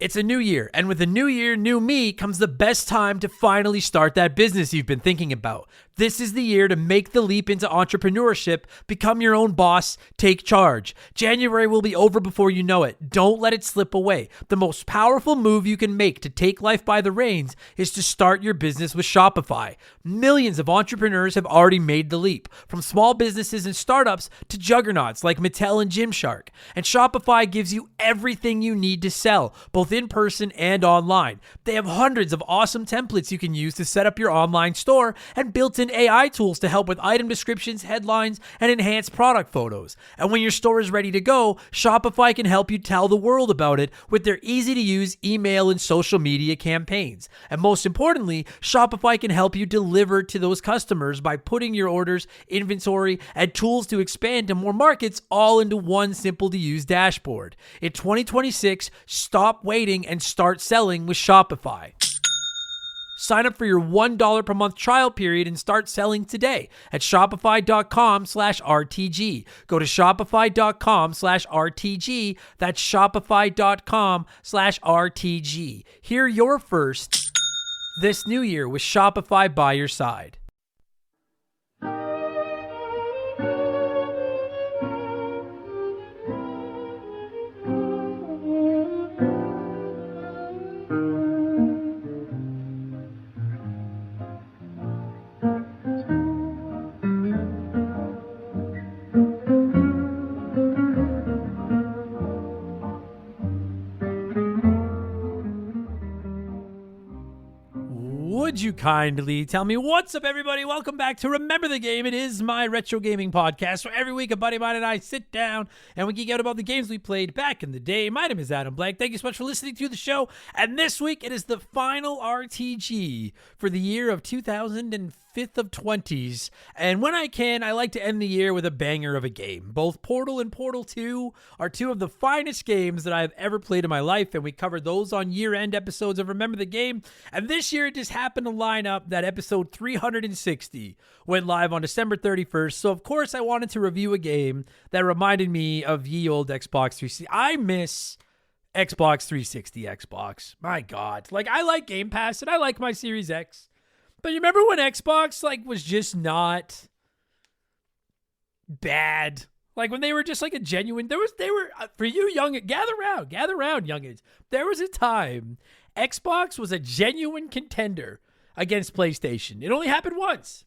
It's a new year, and with a new year, new me comes the best time to finally start that business you've been thinking about. This is the year to make the leap into entrepreneurship, become your own boss, take charge. January will be over before you know it. Don't let it slip away. The most powerful move you can make to take life by the reins is to start your business with Shopify. Millions of entrepreneurs have already made the leap, from small businesses and startups to juggernauts like Mattel and Gymshark. And Shopify gives you everything you need to sell, both in person and online. They have hundreds of awesome templates you can use to set up your online store and built-in AI tools to help with item descriptions, headlines, and enhanced product photos. And when your store is ready to go, Shopify can help you tell the world about it with their easy-to-use email and social media campaigns. And most importantly, Shopify can help you deliver to those customers by putting your orders, inventory, and tools to expand to more markets all into one simple-to-use dashboard. In 2026, stop waiting and start selling with Shopify. Sign up for your $1 per month trial period and start selling today at shopify.com/RTG. Go to shopify.com/RTG. That's shopify.com/RTG. Hear your first this new year with Shopify by your side. Would you kindly tell me what's up, everybody? Welcome back to Remember the Game. It is my retro gaming podcast where every week a buddy of mine and I sit down and we geek out about the games we played back in the day. My name is Adam Blank. Thank you so much for listening to the show. And this week it is the final RTG for the year of 2005 of 20s. And when I can, I like to end the year with a banger of a game. Both Portal and Portal 2 are two of the finest games that I've ever played in my life, and we covered those on year-end episodes of Remember the Game. And this year it just happened to line up that episode 360 went live on December 31st. So of course I wanted to review a game that reminded me of ye old Xbox 360. I miss Xbox 360 Xbox. My God. Like, I like Game Pass and I like my Series X. But you remember when Xbox was just not bad? Like when they were just like a genuine, they were for you young, gather around, youngins. There was a time Xbox was a genuine contender against PlayStation. It only happened once.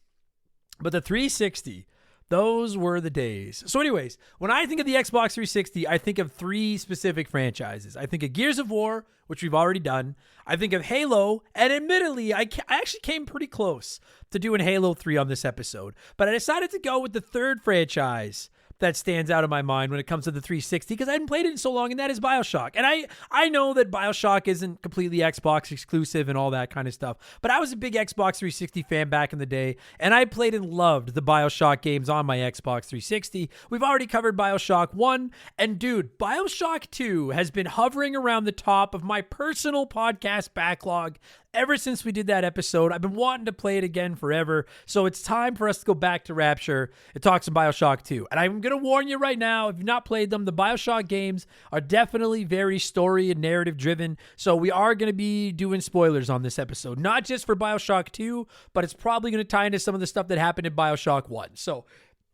But the 360, those were the days. So anyways, when I think of the Xbox 360, I think of three specific franchises. I think of Gears of War, which we've already done. I think of Halo, and admittedly, I actually came pretty close to doing Halo 3 on this episode. But I decided to go with the third franchise that stands out in my mind when it comes to the 360 because I hadn't played it in so long, and that is Bioshock. And I know that Bioshock isn't completely Xbox exclusive and all that kind of stuff, but I was a big Xbox 360 fan back in the day, and I played and loved the Bioshock games on my Xbox 360. We've already covered Bioshock 1, and dude, Bioshock 2 has been hovering around the top of my personal podcast backlog ever since we did that episode. I've been wanting to play it again forever, so it's time for us to go back to Rapture and talk some Bioshock 2. And I'm going to warn you right now, if you've not played them, the Bioshock games are definitely very story and narrative driven, so we are going to be doing spoilers on this episode. Not just for Bioshock 2, but it's probably going to tie into some of the stuff that happened in Bioshock 1. So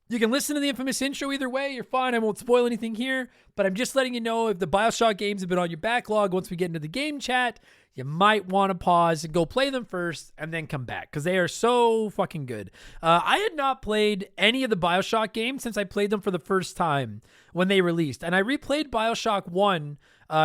you can listen to the infamous intro either way. You're fine. I won't spoil anything here, but I'm just letting you know if the Bioshock games have been on your backlog, once we get into the game chat, you might want to pause and go play them first and then come back because they are so fucking good. I had not played any of the Bioshock games since I played them for the first time when they released. And I replayed Bioshock 1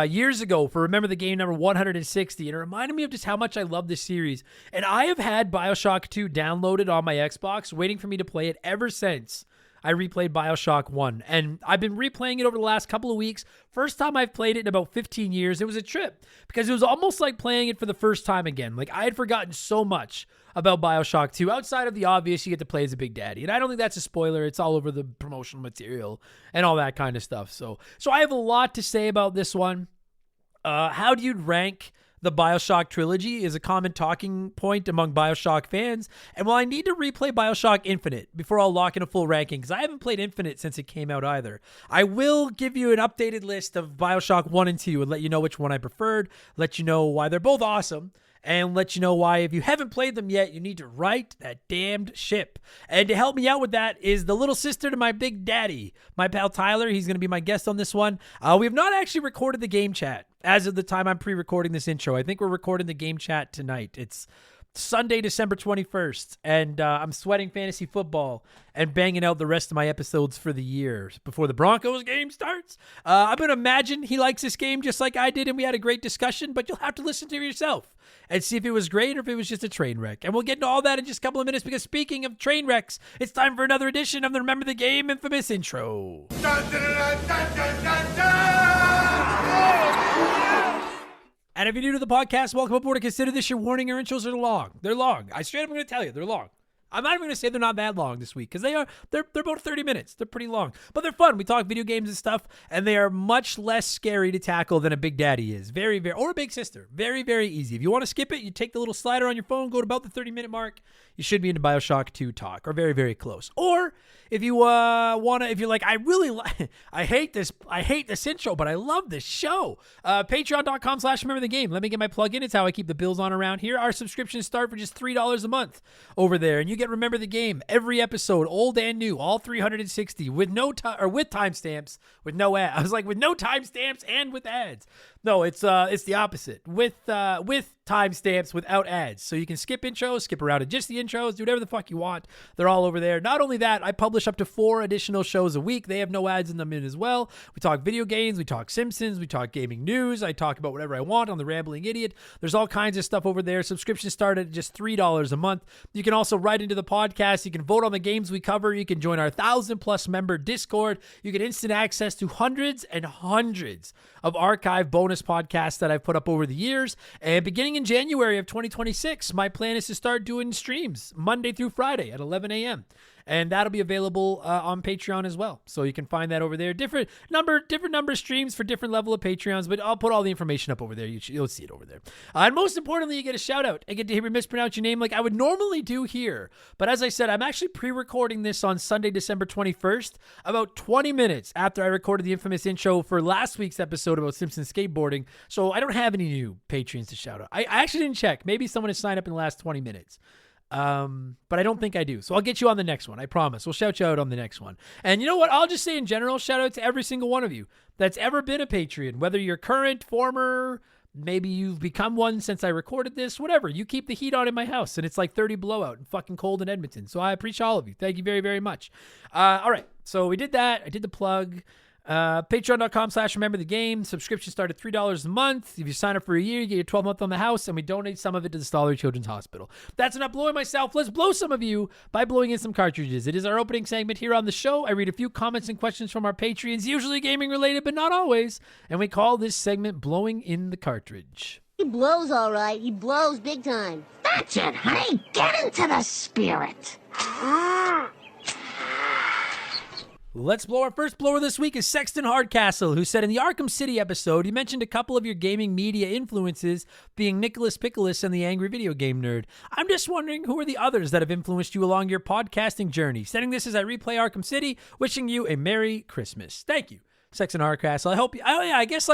years ago for Remember the Game number 160. And it reminded me of just how much I love this series. And I have had Bioshock 2 downloaded on my Xbox waiting for me to play it ever since I replayed Bioshock 1. And I've been replaying it over the last couple of weeks. First time I've played it in about 15 years. It was a trip because it was almost like playing it for the first time again. Like, I had forgotten so much about Bioshock 2. Outside of the obvious, you get to play as a Big Daddy. And I don't think that's a spoiler. It's all over the promotional material and all that kind of stuff. So I have a lot to say about this one. How do you rank the Bioshock trilogy is a common talking point among Bioshock fans. And while I need to replay Bioshock Infinite before I'll lock in a full ranking, because I haven't played Infinite since it came out either, I will give you an updated list of Bioshock 1 and 2 and let you know which one I preferred, let you know why they're both awesome, and let you know why, if you haven't played them yet, you need to right that damned ship. And to help me out with that is the little sister to my big daddy, my pal Tyler. He's going to be my guest on this one. We have not actually recorded the game chat as of the time I'm pre-recording this intro. I think we're recording the game chat tonight. It's Sunday, December 21st, and I'm sweating fantasy football and banging out the rest of my episodes for the year before the Broncos game starts. I'm going to imagine he likes this game just like I did, and we had a great discussion, but you'll have to listen to it yourself and see if it was great or if it was just a train wreck. And we'll get into all that in just a couple of minutes, because speaking of train wrecks, it's time for another edition of the Remember the Game infamous intro. Dun, dun, dun, dun, dun, dun, dun! And if you're new to the podcast, welcome aboard, and consider this your warning. Our intros are long. They're long. I straight up am going to tell you, they're long. I'm not even going to say they're not that long this week, because they're about 30 minutes. They're pretty long, but they're fun. We talk video games and stuff, and they are much less scary to tackle than a Big Daddy is. Very, very, or a Big Sister. Very, very easy. If you want to skip it, you take the little slider on your phone, go to about the 30-minute mark. You should be into Bioshock 2 talk, or very, very close. Or if you if you're like, I hate this intro, but I love this show. Patreon.com/remember the game. Let me get my plug in. It's how I keep the bills on around here. Our subscriptions start for just $3 a month over there, and you get Remember the Game every episode, old and new, all 360 with no with timestamps, with no ads. I was like, with no timestamps and with ads. No, it's the opposite. With timestamps, without ads. So you can skip intros, skip around to just the intros, do whatever the fuck you want. They're all over there. Not only that, I publish up to 4 additional shows a week. They have no ads in them as well. We talk video games, we talk Simpsons, we talk gaming news. I talk about whatever I want on the Rambling Idiot. There's all kinds of stuff over there. Subscriptions start at just $3 a month. You can also write into the podcast. You can vote on the games we cover. You can join our 1,000+ member Discord. You get instant access to hundreds and hundreds of archive bonus podcasts that I've put up over the years. And beginning in January of 2026, my plan is to start doing streams Monday through Friday at 11 a.m. And that'll be available on Patreon as well. So you can find that over there. Different number of streams for different level of Patreons, but I'll put all the information up over there. You'll see it over there. And most importantly, you get a shout out. I get to hear me mispronounce your name like I would normally do here. But as I said, I'm actually pre-recording this on Sunday, December 21st, about 20 minutes after I recorded the infamous intro for last week's episode about Simpsons skateboarding. So I don't have any new patrons to shout out. I actually didn't check. Maybe someone has signed up in the last 20 minutes. But I don't think I do. So I'll get you on the next one. I promise. We'll shout you out on the next one. And you know what? I'll just say in general, shout out to every single one of you that's ever been a Patreon, whether you're current, former, maybe you've become one since I recorded this, whatever. You keep the heat on in my house, and it's like 30 below out and fucking cold in Edmonton. So I appreciate all of you. Thank you very, very much. All right. So we did that. I did the plug. Patreon.com/remember the game. Subscription start at $3 a month. If you sign up for a year, you get your 12-month on the house, and we donate some of it to the Stoller Children's Hospital. That's enough blowing myself. Let's blow some of you by blowing in some cartridges. It is our opening segment here on the show. I read a few comments and questions from our Patreons, usually gaming related, but not always. And we call this segment Blowing in the Cartridge. He blows all right. He blows big time. That's it, honey. Get into the spirit. Let's blow. Our first blower this week is Sexton Hardcastle, who said in the Arkham City episode, you mentioned a couple of your gaming media influences being Nicholas Pickles and the Angry Video Game Nerd. I'm just wondering, who are the others that have influenced you along your podcasting journey? Sending this as I replay Arkham City, wishing you a Merry Christmas. Thank you, Sexton Hardcastle. I hope you, I guess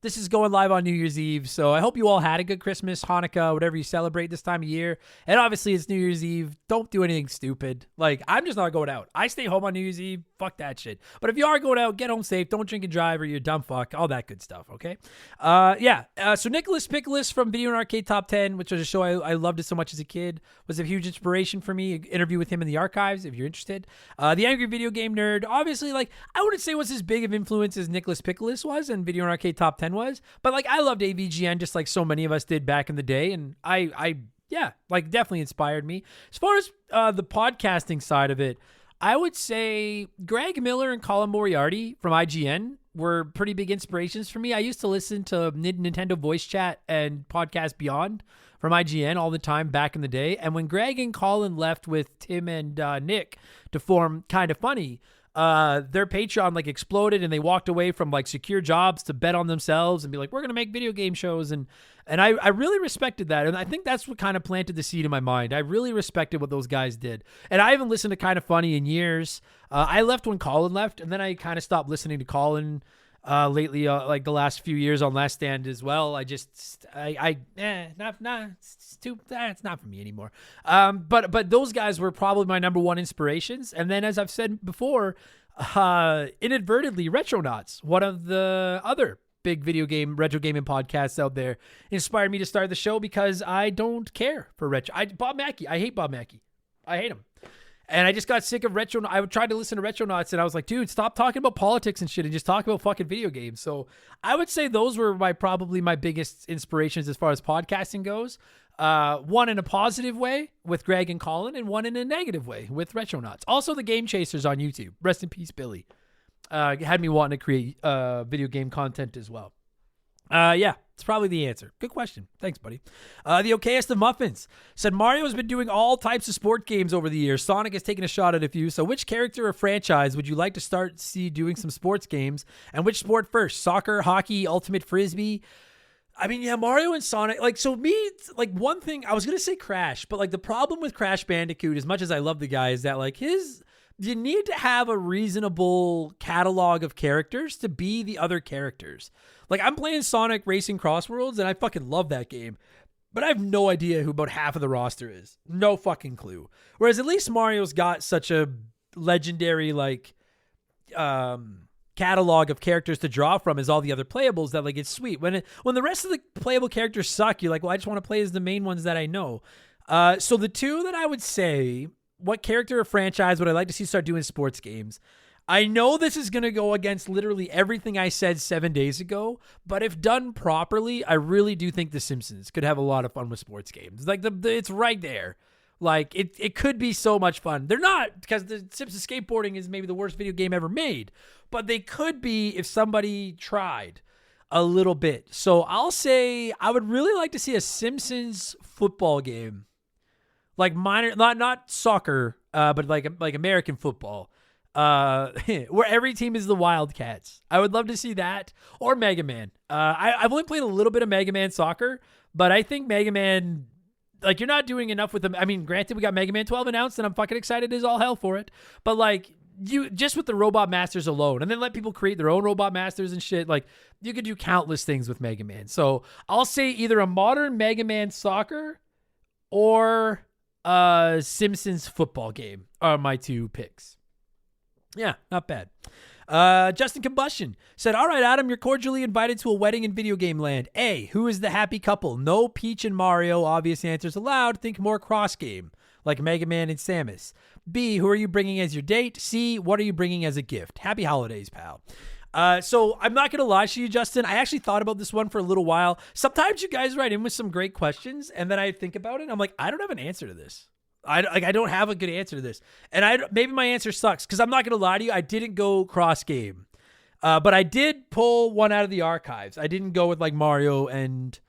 this is going live on New Year's Eve, so I hope you all had a good Christmas, Hanukkah, whatever you celebrate this time of year. And obviously, it's New Year's Eve. Don't do anything stupid. I'm just not going out. I stay home on New Year's Eve. Fuck that shit. But if you are going out, get home safe. Don't drink and drive or you're a dumb fuck. All that good stuff, okay? So Nicholas Pickles from Video and Arcade Top 10, which was a show I loved it so much as a kid, was a huge inspiration for me. An interview with him in the archives, if you're interested. The Angry Video Game Nerd, obviously, I wouldn't say was as big of influence as Nicholas Pickles was and Video and Arcade Top 10 was, but I loved AVGN just like so many of us did back in the day, and I definitely inspired me. As far as the podcasting side of it, I would say Greg Miller and Colin Moriarty from IGN were pretty big inspirations for me. I used to listen to Nintendo Voice Chat and Podcast Beyond from IGN all the time back in the day, and when Greg and Colin left with Tim and Nick to form Kind of Funny, their Patreon like exploded and they walked away from like secure jobs to bet on themselves and be like, we're going to make video game shows. And I really respected that. And I think that's what kind of planted the seed in my mind. I really respected what those guys did. And I haven't listened to Kind of Funny in years. I left when Colin left, and then I kind of stopped listening to Colin lately, like the last few years on Last Stand as well. It's not for me anymore. But those guys were probably my number one inspirations. And then, as I've said before, inadvertently, Retronauts, one of the other big retro gaming podcasts out there, inspired me to start the show because I don't care for retro. Bob Mackey, I hate Bob Mackey. I hate him. And I just got sick of retro. I tried to listen to Retronauts, and I was like, dude, stop talking about politics and shit and just talk about fucking video games. So I would say those were probably my biggest inspirations as far as podcasting goes. One in a positive way with Greg and Colin, and one in a negative way with Retronauts. Also, the Game Chasers on YouTube. Rest in peace, Billy. Had me wanting to create video game content as well. Yeah, it's probably the answer. Good question. Thanks, buddy. The okayest of muffins said Mario's been doing all types of sport games over the years. Sonic has taken a shot at a few. So which character or franchise would you like to see doing some sports games? And which sport first? Soccer, hockey, ultimate frisbee? I mean, yeah, Mario and Sonic, like, so me, like, one thing, I was going to say Crash, but like the problem with Crash Bandicoot, as much as I love the guy, is that like you need to have a reasonable catalog of characters to be the other characters. Like, I'm playing Sonic Racing Crossworlds, and I fucking love that game. But I have no idea who about half of the roster is. No fucking clue. Whereas at least Mario's got such a legendary, like, catalog of characters to draw from as all the other playables that, like, it's sweet. When the rest of the playable characters suck, you're like, well, I just want to play as the main ones that I know. So the two that I would say, what character or franchise would I like to see start doing sports games? I know this is going to go against literally everything I said 7 days ago, but if done properly, I really do think The Simpsons could have a lot of fun with sports games. Like, it's right there. Like, it could be so much fun. They're not, because The Simpsons skateboarding is maybe the worst video game ever made, but they could be if somebody tried a little bit. So I'll say I would really like to see a Simpsons football game. Like minor, not soccer, but like American football. Where every team is the Wildcats. I would love to see that, or Mega Man. I've only played a little bit of Mega Man Soccer, but I think Mega Man, like, you're not doing enough with them. I mean, granted, we got Mega Man 12 announced, and I'm fucking excited as all hell for it. But like, you just with the Robot Masters alone, and then let people create their own Robot Masters and shit. Like, you could do countless things with Mega Man. So I'll say either a modern Mega Man Soccer or Simpsons football game are my two picks. Yeah, not bad. Justin Combustion said, all right, Adam, you're cordially invited to a wedding in video game land. A, who is the happy couple? No Peach and Mario. Obvious answers allowed. Think more cross game, like Mega Man and Samus. B, who are you bringing as your date? C, what are you bringing as a gift? Happy holidays, pal. So I'm not going to lie to you, Justin. I actually thought about this one for a little while. Sometimes you guys write in with some great questions, and then I think about it, and I'm like, I don't have an answer to this. I don't have a good answer to this. And maybe my answer sucks, because I'm not going to lie to you. I didn't go cross game. But I did pull one out of the archives. I didn't go with like Mario and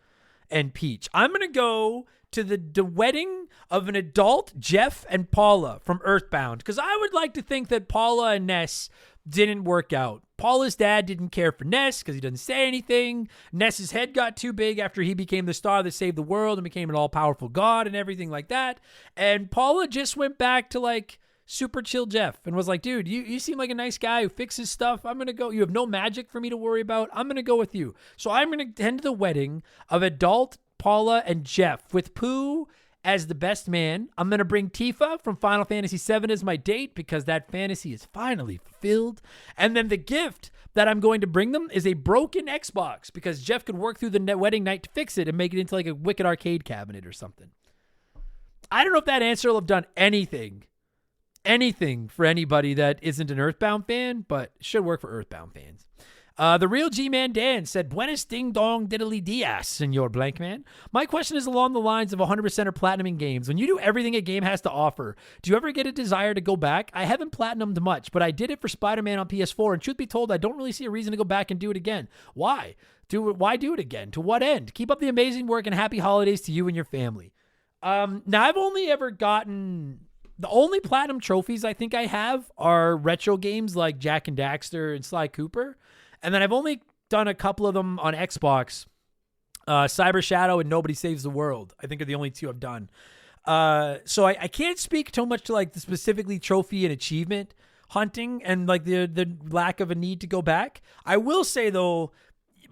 Peach. I'm going to go to the wedding of an adult Jeff and Paula from Earthbound, because I would like to think that Paula and Ness didn't work out. Paula's dad didn't care for Ness because he doesn't say anything. Ness's head got too big after he became the star that saved the world and became an all-powerful god and everything like that. And Paula just went back to like super chill Jeff and was like, dude, you seem like a nice guy who fixes stuff. I'm going to go. You have no magic for me to worry about. I'm going to go with you. So I'm going to attend the wedding of adult Paula and Jeff with Pooh as the best man. I'm going to bring Tifa from Final Fantasy VII as my date because that fantasy is finally fulfilled. And then the gift that I'm going to bring them is a broken Xbox because Jeff could work through the wedding night to fix it and make it into like a wicked arcade cabinet or something. I don't know if that answer will have done anything for anybody that isn't an Earthbound fan, but it should work for Earthbound fans. The real G-Man Dan said, Buenos ding dong diddly dias, senor blank man. My question is along the lines of 100% or platinuming games. When you do everything a game has to offer, do you ever get a desire to go back? I haven't platinumed much, but I did it for Spider-Man on PS4, and truth be told, I don't really see a reason to go back and do it again. Why? Why do it again? To what end? Keep up the amazing work and happy holidays to you and your family. Now, I've only ever gotten The only platinum trophies I think I have are retro games like Jack and Daxter and Sly Cooper. And then I've only done a couple of them on Xbox. Cyber Shadow and Nobody Saves the World, I think, are the only two I've done. So I can't speak too much to like the specifically trophy and achievement hunting and like the lack of a need to go back. I will say though,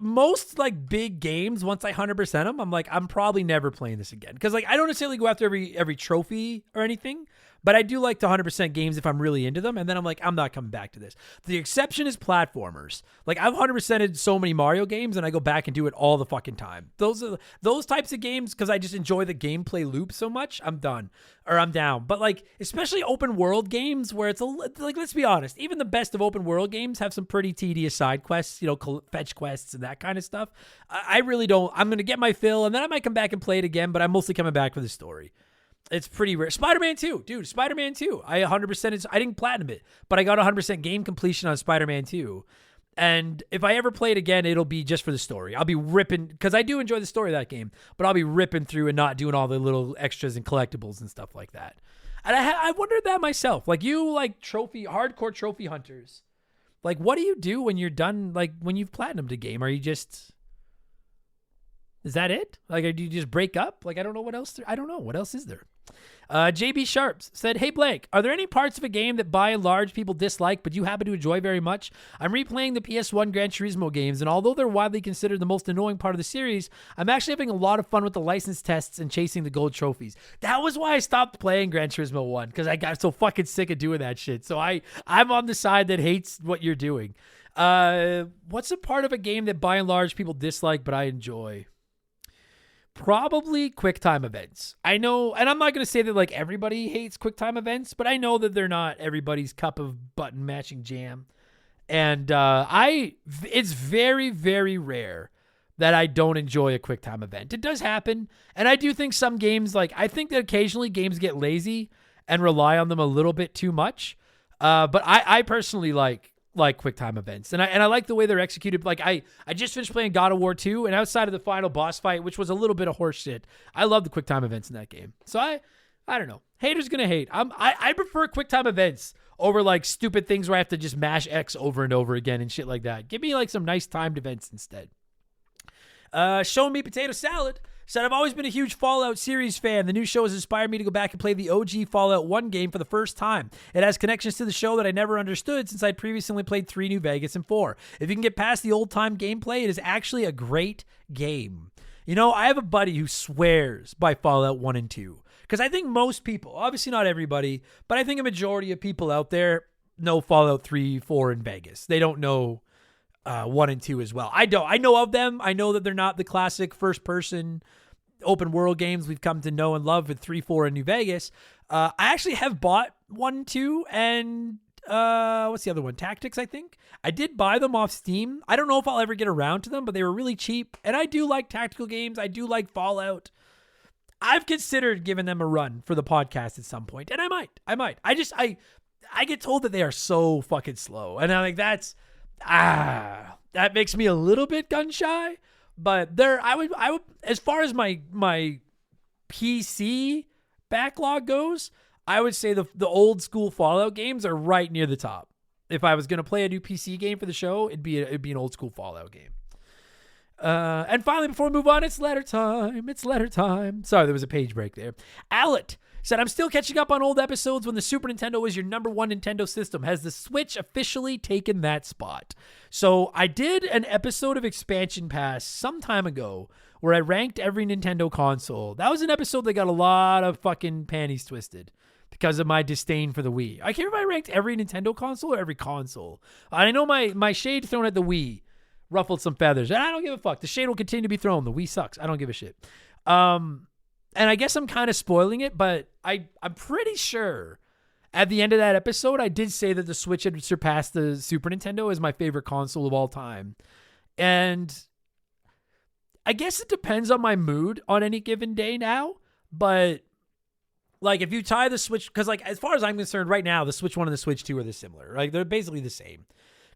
most like big games, once I 100% them, I'm like, I'm probably never playing this again. Cause like, I don't necessarily go after every trophy or anything, but I do like to 100% games if I'm really into them. And then I'm like, I'm not coming back to this. The exception is platformers. Like I've 100%ed so many Mario games and I go back and do it all the fucking time. Those types of games, cause I just enjoy the gameplay loop so much, I'm done or I'm down. But like, especially open world games where it's like, let's be honest, even the best of open world games have some pretty tedious side quests, fetch quests and that kind of stuff. I really don't, I'm going to get my fill and then I might come back and play it again, but I'm mostly coming back for the story. It's pretty rare. Spider-Man 2, dude. Spider-Man 2. I 100%. I didn't platinum it, but I got 100% game completion on Spider-Man 2. And if I ever play it again, it'll be just for the story. I'll be ripping because I do enjoy the story of that game, but I'll be ripping through and not doing all the little extras and collectibles and stuff like that. And I wondered that myself. Like you, like hardcore trophy hunters. Like, what do you do when you're done? Like when you've platinumed a game, are you just? Is that it? Like, do you just break up? Like, I don't know what else. I don't know what else is there. JB Sharps said, "Hey Blake, are there any parts of a game that by and large people dislike but you happen to enjoy very much? I'm replaying the PS1 Gran Turismo games, and although they're widely considered the most annoying part of the series, I'm actually having a lot of fun with the license tests and chasing the gold trophies. That was why I stopped playing Gran Turismo 1, because I got so fucking sick of doing that shit. So I'm on the side that hates what you're doing. What's a part of a game that by and large people dislike but I enjoy? Probably QuickTime events. I know, and I'm not going to say that like everybody hates QuickTime events, but I know that they're not everybody's cup of button matching jam. And it's very, very rare that I don't enjoy a QuickTime event. It does happen, and I do think some games, like I think that occasionally games get lazy and rely on them a little bit too much. But I personally like QuickTime events, and I like the way they're executed. Like I just finished playing God of War 2, and outside of the final boss fight, which was a little bit of horse shit, I love the QuickTime events in that game. So I don't know. Haters gonna hate. I prefer QuickTime events over like stupid things where I have to just mash X over and over again and shit like that. Give me like some nice timed events instead. Show Me Potato Salad said, I've always been a huge Fallout series fan. The new show has inspired me to go back and play the OG Fallout 1 game for the first time. It has connections to the show that I never understood since I'd previously only played 3 New Vegas and 4. If you can get past the old-time gameplay, it is actually a great game. You know, I have a buddy who swears by Fallout 1 and 2. Because I think most people, obviously not everybody, but I think a majority of people out there know Fallout 3, 4, and Vegas. They don't know 1 and 2 as well. I don't. I know of them. I know that they're not the classic first-person open world games we've come to know and love with 3, 4, and New Vegas. I actually have bought 1, 2, and what's the other one? Tactics, I think. I did buy them off Steam. I don't know if I'll ever get around to them, but they were really cheap. And I do like tactical games. I do like Fallout. I've considered giving them a run for the podcast at some point, and I might. I get told that they are so fucking slow, and I'm like, that makes me a little bit gun shy. But I would, as far as my PC backlog goes, I would say the old school Fallout games are right near the top. If I was going to play a new PC game for the show, it'd be an old school Fallout game. And finally, before we move on, it's letter time. Sorry, there was a page break there. Alet said, I'm still catching up on old episodes when the Super Nintendo was your number one Nintendo system. Has the Switch officially taken that spot? So I did an episode of Expansion Pass some time ago where I ranked every Nintendo console. That was an episode that got a lot of fucking panties twisted because of my disdain for the Wii. I can't remember if I ranked every Nintendo console or every console. I know my shade thrown at the Wii ruffled some feathers, and I don't give a fuck. The shade will continue to be thrown. The Wii sucks. I don't give a shit. And I guess I'm kind of spoiling it, but I'm pretty sure at the end of that episode, I did say that the Switch had surpassed the Super Nintendo as my favorite console of all time. And I guess it depends on my mood on any given day now, but like if you tie the Switch, because like as far as I'm concerned right now, the Switch 1 and the Switch 2 are similar. Like they're basically the same.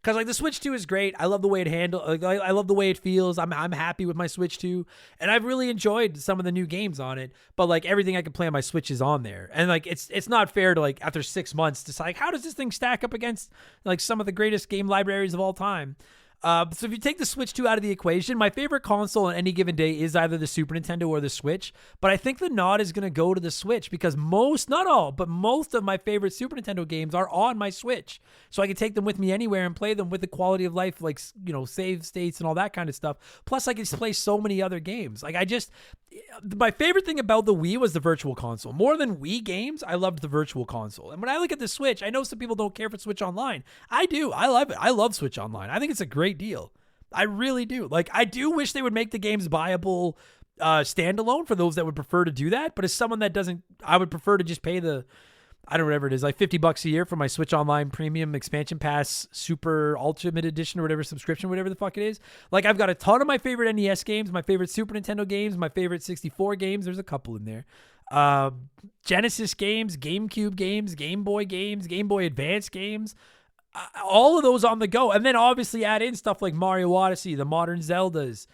Because like the Switch 2 is great. I love the way it handles. Like, I love the way it feels. I'm happy with my Switch 2, and I've really enjoyed some of the new games on it. But like everything I can play on my Switch is on there, and like it's not fair to like after 6 months decide how does this thing stack up against like some of the greatest game libraries of all time. So if you take the Switch 2 out of the equation, my favorite console on any given day is either the Super Nintendo or the Switch. But I think the nod is going to go to the Switch because most, not all, but most of my favorite Super Nintendo games are on my Switch. So I can take them with me anywhere and play them with the quality of life, like, you know, save states and all that kind of stuff. Plus, I can play so many other games. Like, my favorite thing about the Wii was the Virtual Console. More than Wii games, I loved the Virtual Console. And when I look at the Switch, I know some people don't care for Switch Online. I do. I love it. I love Switch Online. I think it's a great deal. I really do. Like, I do wish they would make the games buyable standalone for those that would prefer to do that. But as someone that doesn't, I would prefer to just pay the, I don't know, whatever it is, like $50 a year for my Switch Online Premium Expansion Pass Super Ultimate Edition or whatever subscription, whatever the fuck it is. Like, I've got a ton of my favorite NES games, my favorite Super Nintendo games, my favorite 64 games. There's a couple in there. Genesis games, GameCube games, Game Boy games, Game Boy Advance games. All of those on the go. And then obviously add in stuff like Mario Odyssey, the modern Zeldas,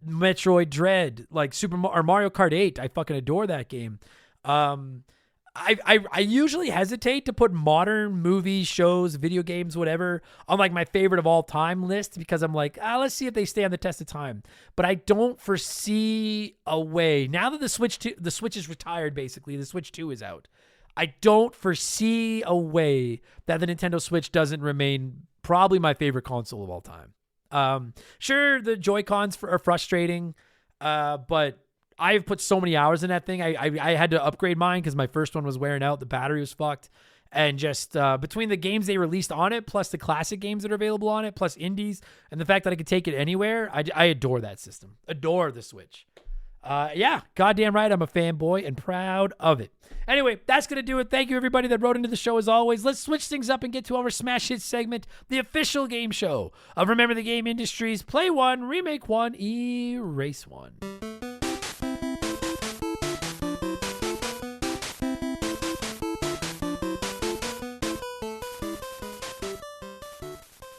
Metroid Dread, like Mario Kart 8. I fucking adore that game. I usually hesitate to put modern movies, shows, video games, whatever on like my favorite of all time list because I'm like, let's see if they stand the test of time. But I don't foresee a way now that the Switch is retired. Basically, the Switch 2 is out. I don't foresee a way that the Nintendo Switch doesn't remain probably my favorite console of all time. Sure, the Joy-Cons are frustrating, but I've put so many hours in that thing. I had to upgrade mine because my first one was wearing out. The battery was fucked. And just between the games they released on it, plus the classic games that are available on it, plus indies, and the fact that I could take it anywhere, I adore that system. Adore the Switch. Yeah, goddamn right. I'm a fanboy and proud of it. Anyway, that's going to do it. Thank you, everybody that wrote into the show as always. Let's switch things up and get to our Smash Hits segment, the official game show of Remember the Game Industries. Play one, remake one, erase one.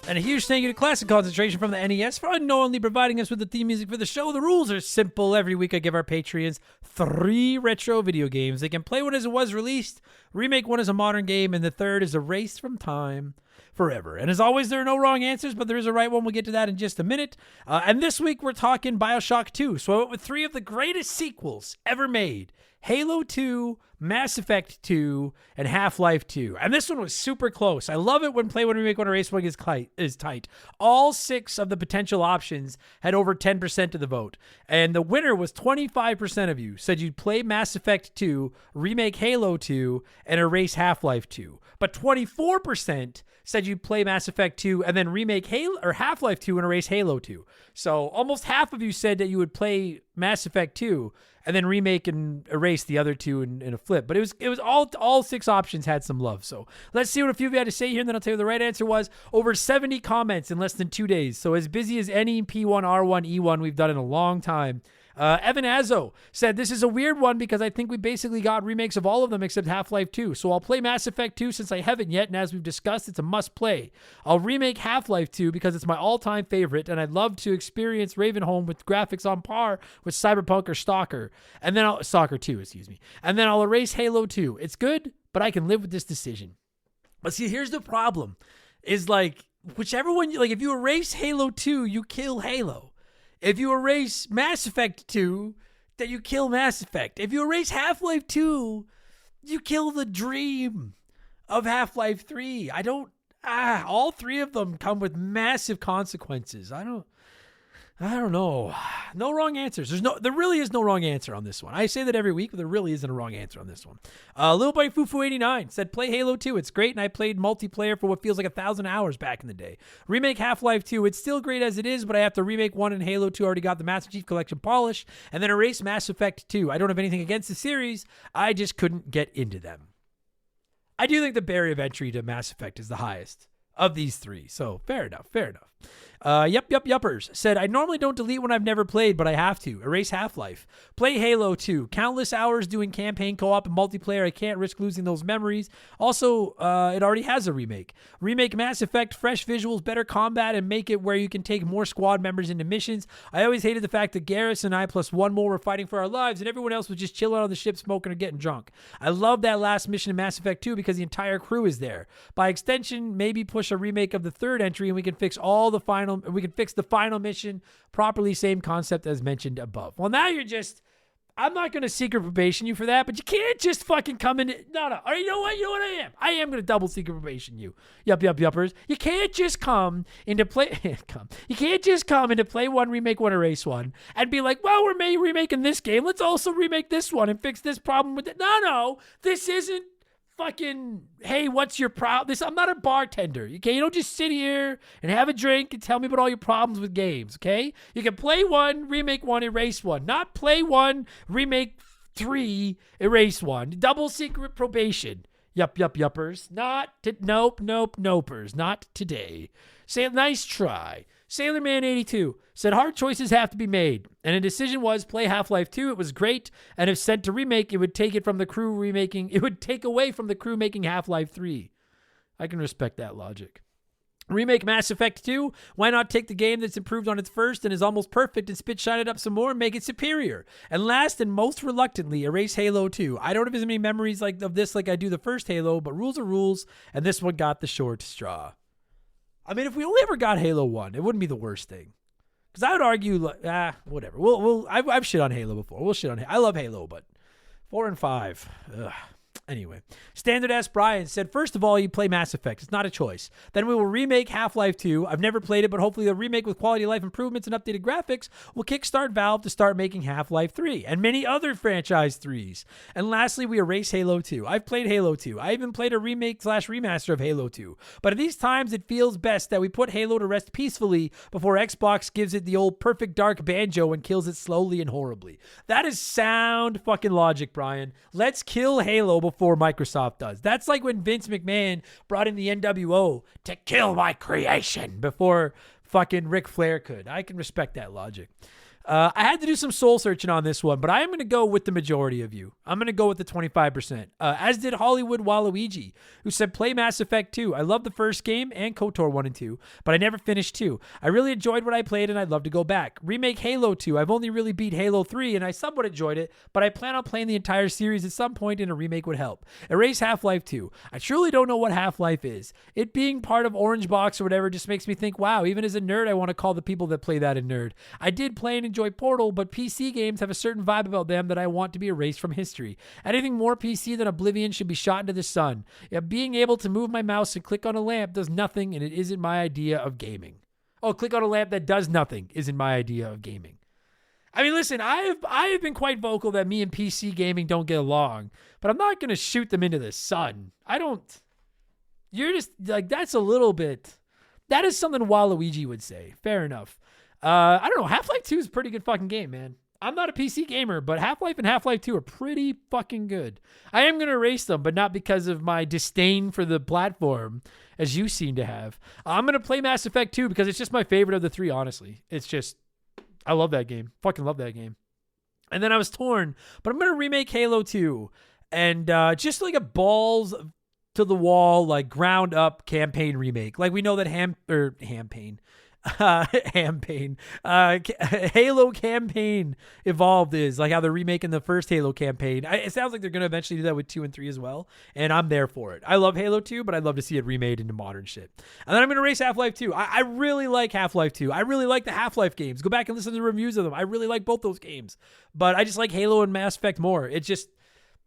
And a huge thank you to Classic Concentration from the NES for unknowingly providing us with the theme music for the show. The rules are simple. Every week I give our Patreons 3 retro video games. They can play one as it was released, remake one as a modern game, and the third is erased from time forever. And as always, there are no wrong answers, but there is a right one. We'll get to that in just a minute. And this week we're talking Bioshock 2. So I went with 3 of the greatest sequels ever made. Halo 2, Mass Effect 2, and Half-Life 2. And this one was super close. I love it when Play One, Remake One, Erase One is tight. All 6 of the potential options had over 10% of the vote. And the winner was 25% of you said you'd play Mass Effect 2, remake Halo 2, and erase Half-Life 2. But 24% said you'd play Mass Effect 2 and then remake Half-Life 2 and erase Halo 2. So almost half of you said that you would play Mass Effect 2 and then remake and erase the other 2 in a flip. But it was all 6 options had some love. So let's see what a few of you had to say here, and then I'll tell you what the right answer was. Over 70 comments in less than 2 days. So as busy as any P1, R1, E1 we've done in a long time. Evan Azzo said, this is a weird one because I think we basically got remakes of all of them except Half-Life 2. So I'll play Mass Effect 2 since I haven't yet, and as we've discussed, it's a must play. I'll remake Half-Life 2 because it's my all-time favorite, and I'd love to experience Ravenholm with graphics on par with Cyberpunk or Stalker. And then Stalker 2, excuse me. And then I'll erase Halo 2. It's good, but I can live with this decision. But see, here's the problem. Is like, whichever one, like if you erase Halo 2, you kill Halo. If you erase Mass Effect 2, then you kill Mass Effect. If you erase Half-Life 2, you kill the dream of Half-Life 3. All 3 of them come with massive consequences. I don't know. No wrong answers. There really is no wrong answer on this one. I say that every week, but there really isn't a wrong answer on this one. Little Buddy Fufu89 said, play Halo 2. It's great, and I played multiplayer for what feels like 1,000 hours back in the day. Remake Half-Life 2. It's still great as it is, but I have to remake 1 and Halo 2. Already got the Master Chief Collection polish, and then erase Mass Effect 2. I don't have anything against the series. I just couldn't get into them. I do think the barrier of entry to Mass Effect is the highest of these 3, so fair enough. Yuppers said, I normally don't delete when I've never played, but I have to. Erase Half-Life. Play Halo 2. Countless hours doing campaign co-op and multiplayer. I can't risk losing those memories. Also, it already has a remake. Remake Mass Effect, fresh visuals, better combat, and make it where you can take more squad members into missions. I always hated the fact that Garrus and I plus one more were fighting for our lives, and everyone else was just chilling on the ship, smoking or getting drunk. I love that last mission in Mass Effect 2 because the entire crew is there. By extension, maybe push a remake of the third entry, and we can fix the final mission properly. Same concept as mentioned above. Well, now you're just, I'm not going to secret probation you for that, but you can't just fucking come in. No. All right, you know what I am going to double secret probation you. Yuppers. You can't just come into play. You can't just come into play one, remake one, erase one, and be like, well, we're remaking this game. Let's also remake this one and fix this problem with it. No. This isn't fucking, hey, what's your problem? I'm not a bartender, okay? You don't just sit here and have a drink and tell me about all your problems with games, okay? You can play one, remake one, erase one. Not play one, remake 3, erase one. Double secret probation. Yuppers. Nopers. Not today. Say, nice try. Sailorman82 said hard choices have to be made, and a decision was play Half-Life 2. It was great, and if sent to remake, it would take away from the crew making Half-Life 3. I can respect that logic. Remake Mass Effect 2. Why not take the game that's improved on its first and is almost perfect and shine it up some more and make it superior? And last and most reluctantly, erase Halo 2. I don't have as many memories of this like I do the first Halo, but rules are rules, and this one got the short straw. I mean, if we only ever got Halo 1, it wouldn't be the worst thing. Because I would argue, whatever. I've shit on Halo before. We'll shit on Halo. I love Halo, but 4 and 5. Ugh. Anyway, Standard S. Brian said, first of all, you play Mass Effect. It's not a choice. Then we will remake Half-Life 2. I've never played it, but hopefully the remake with quality of life improvements and updated graphics will kickstart Valve to start making Half-Life 3 and many other franchise 3s. And lastly, we erase Halo 2. I've played Halo 2. I even played a remake/remaster of Halo 2. But at these times, it feels best that we put Halo to rest peacefully before Xbox gives it the old perfect dark banjo and kills it slowly and horribly. That is sound fucking logic, Brian. Let's kill Halo before Microsoft does. That's like when Vince McMahon brought in the NWO to kill my creation before fucking Ric Flair could. I can respect that logic. I had to do some soul searching on this one, but I am going to go with the majority of you. I'm going to go with the 25%, as did Hollywood Waluigi, who said, play Mass Effect 2. I love the first game and KOTOR 1 and 2, but I never finished 2. I really enjoyed what I played, and I'd love to go back. Remake Halo 2. I've only really beat Halo 3, and I somewhat enjoyed it, but I plan on playing the entire series at some point, and a remake would help. Erase Half-Life 2. I truly don't know what Half-Life is. It being part of Orange Box or whatever just makes me think, wow, even as a nerd, I want to call the people that play that a nerd. I did play and enjoy Portal, but PC games have a certain vibe about them that I want to be erased from history. Anything more PC than Oblivion should be shot into the sun. Yeah, being able to move my mouse and click on a lamp does nothing, and it isn't my idea of gaming. Oh, click on a lamp that does nothing isn't my idea of gaming. I mean, listen, I have been quite vocal that me and PC gaming don't get along, but I'm not going to shoot them into the sun. You're just, like, that's a little bit, that is something Waluigi would say. Fair enough. I don't know. Half-Life 2 is a pretty good fucking game, man. I'm not a PC gamer, but Half-Life and Half-Life 2 are pretty fucking good. I am going to erase them, but not because of my disdain for the platform, as you seem to have. I'm going to play Mass Effect 2 because it's just my favorite of the 3, honestly. It's just, I love that game. Fucking love that game. And then I was torn, but I'm going to remake Halo 2 and just like a balls to the wall, like ground up campaign remake. Like we know that Halo campaign evolved is like how they're remaking the first Halo campaign. It sounds like they're going to eventually do that with 2 and 3 as well, and I'm there for it. I love Halo 2, but I'd love to see it remade into modern shit. And then I'm going to erase Half-Life 2. I really like Half-Life 2. I really like the Half-Life games. Go back and listen to the reviews of them. I really like both those games, but I just like Halo and Mass Effect more.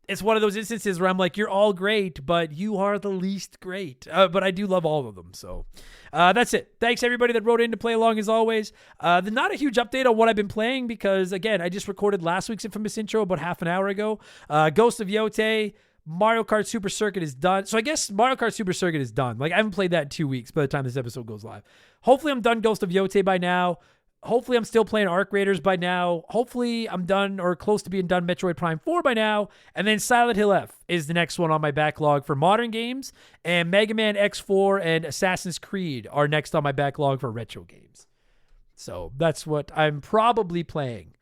It's one of those instances where I'm like, you're all great, but you are the least great. But I do love all of them. So that's it. Thanks, everybody that wrote in to play along as always. Not a huge update on what I've been playing because, again, I just recorded last week's Infamous intro about half an hour ago. Ghost of Yotei, Mario Kart Super Circuit is done. So I guess Mario Kart Super Circuit is done. Like, I haven't played that in 2 weeks by the time this episode goes live. Hopefully I'm done Ghost of Yotei by now. Hopefully I'm still playing Arc Raiders by now. Hopefully I'm done or close to being done Metroid Prime 4 by now. And then Silent Hill F is the next one on my backlog for modern games. And Mega Man X4 and Assassin's Creed are next on my backlog for retro games. So that's what I'm probably playing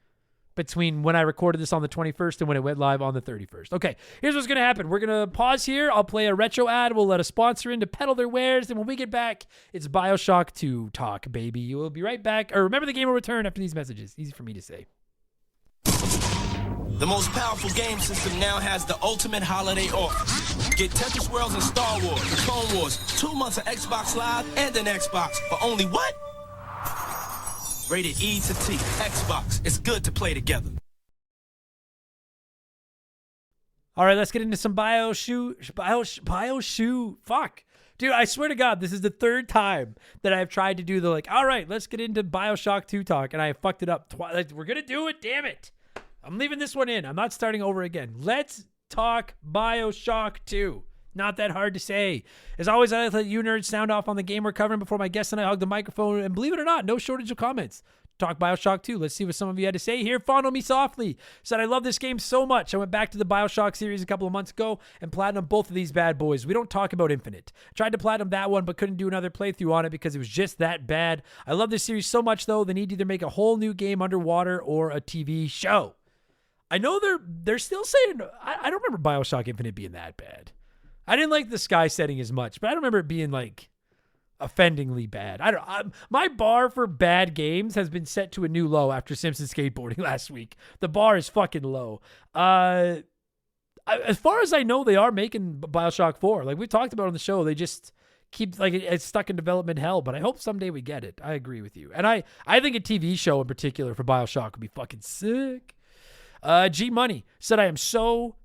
between when I recorded this on the 21st and when it went live on the 31st. Okay, here's what's going to happen. We're going to pause here. I'll play a retro ad. We'll let a sponsor in to peddle their wares. And when we get back, it's Bioshock 2 talk, baby. You will be right back. Or remember, the game will return after these messages. Easy for me to say. The most powerful game system now has the ultimate holiday offer. Get Tetris Worlds and Star Wars, the Clone Wars, 2 months of Xbox Live and an Xbox for only what? Rated E to T. Xbox. It's good to play together. All right, let's get into some Bioshock. Fuck. Dude, I swear to God, this is the third time that I've tried to do the all right, let's get into Bioshock 2 talk, and I fucked it up twice. We're going to do it, damn it. I'm leaving this one in. I'm not starting over again. Let's talk Bioshock 2. Not that hard to say. As always, I let you nerds sound off on the game we're covering before my guests and I hug the microphone. And believe it or not, no shortage of comments. Talk Bioshock 2. Let's see what some of you had to say here. Fondle Me Softly said, I love this game so much. I went back to the Bioshock series a couple of months ago and platinum both of these bad boys. We don't talk about Infinite. Tried to platinum that one, but couldn't do another playthrough on it because it was just that bad. I love this series so much, though. They need to either make a whole new game underwater or a TV show. I know they're still saying, I don't remember Bioshock Infinite being that bad. I didn't like the sky setting as much, but I don't remember it being offendingly bad. My bar for bad games has been set to a new low after Simpsons skateboarding last week. The bar is fucking low. As far as I know, they are making Bioshock 4. Like we talked about on the show, they just keep it's stuck in development hell, but I hope someday we get it. I agree with you. And I think a TV show in particular for Bioshock would be fucking sick. G Money said, I am so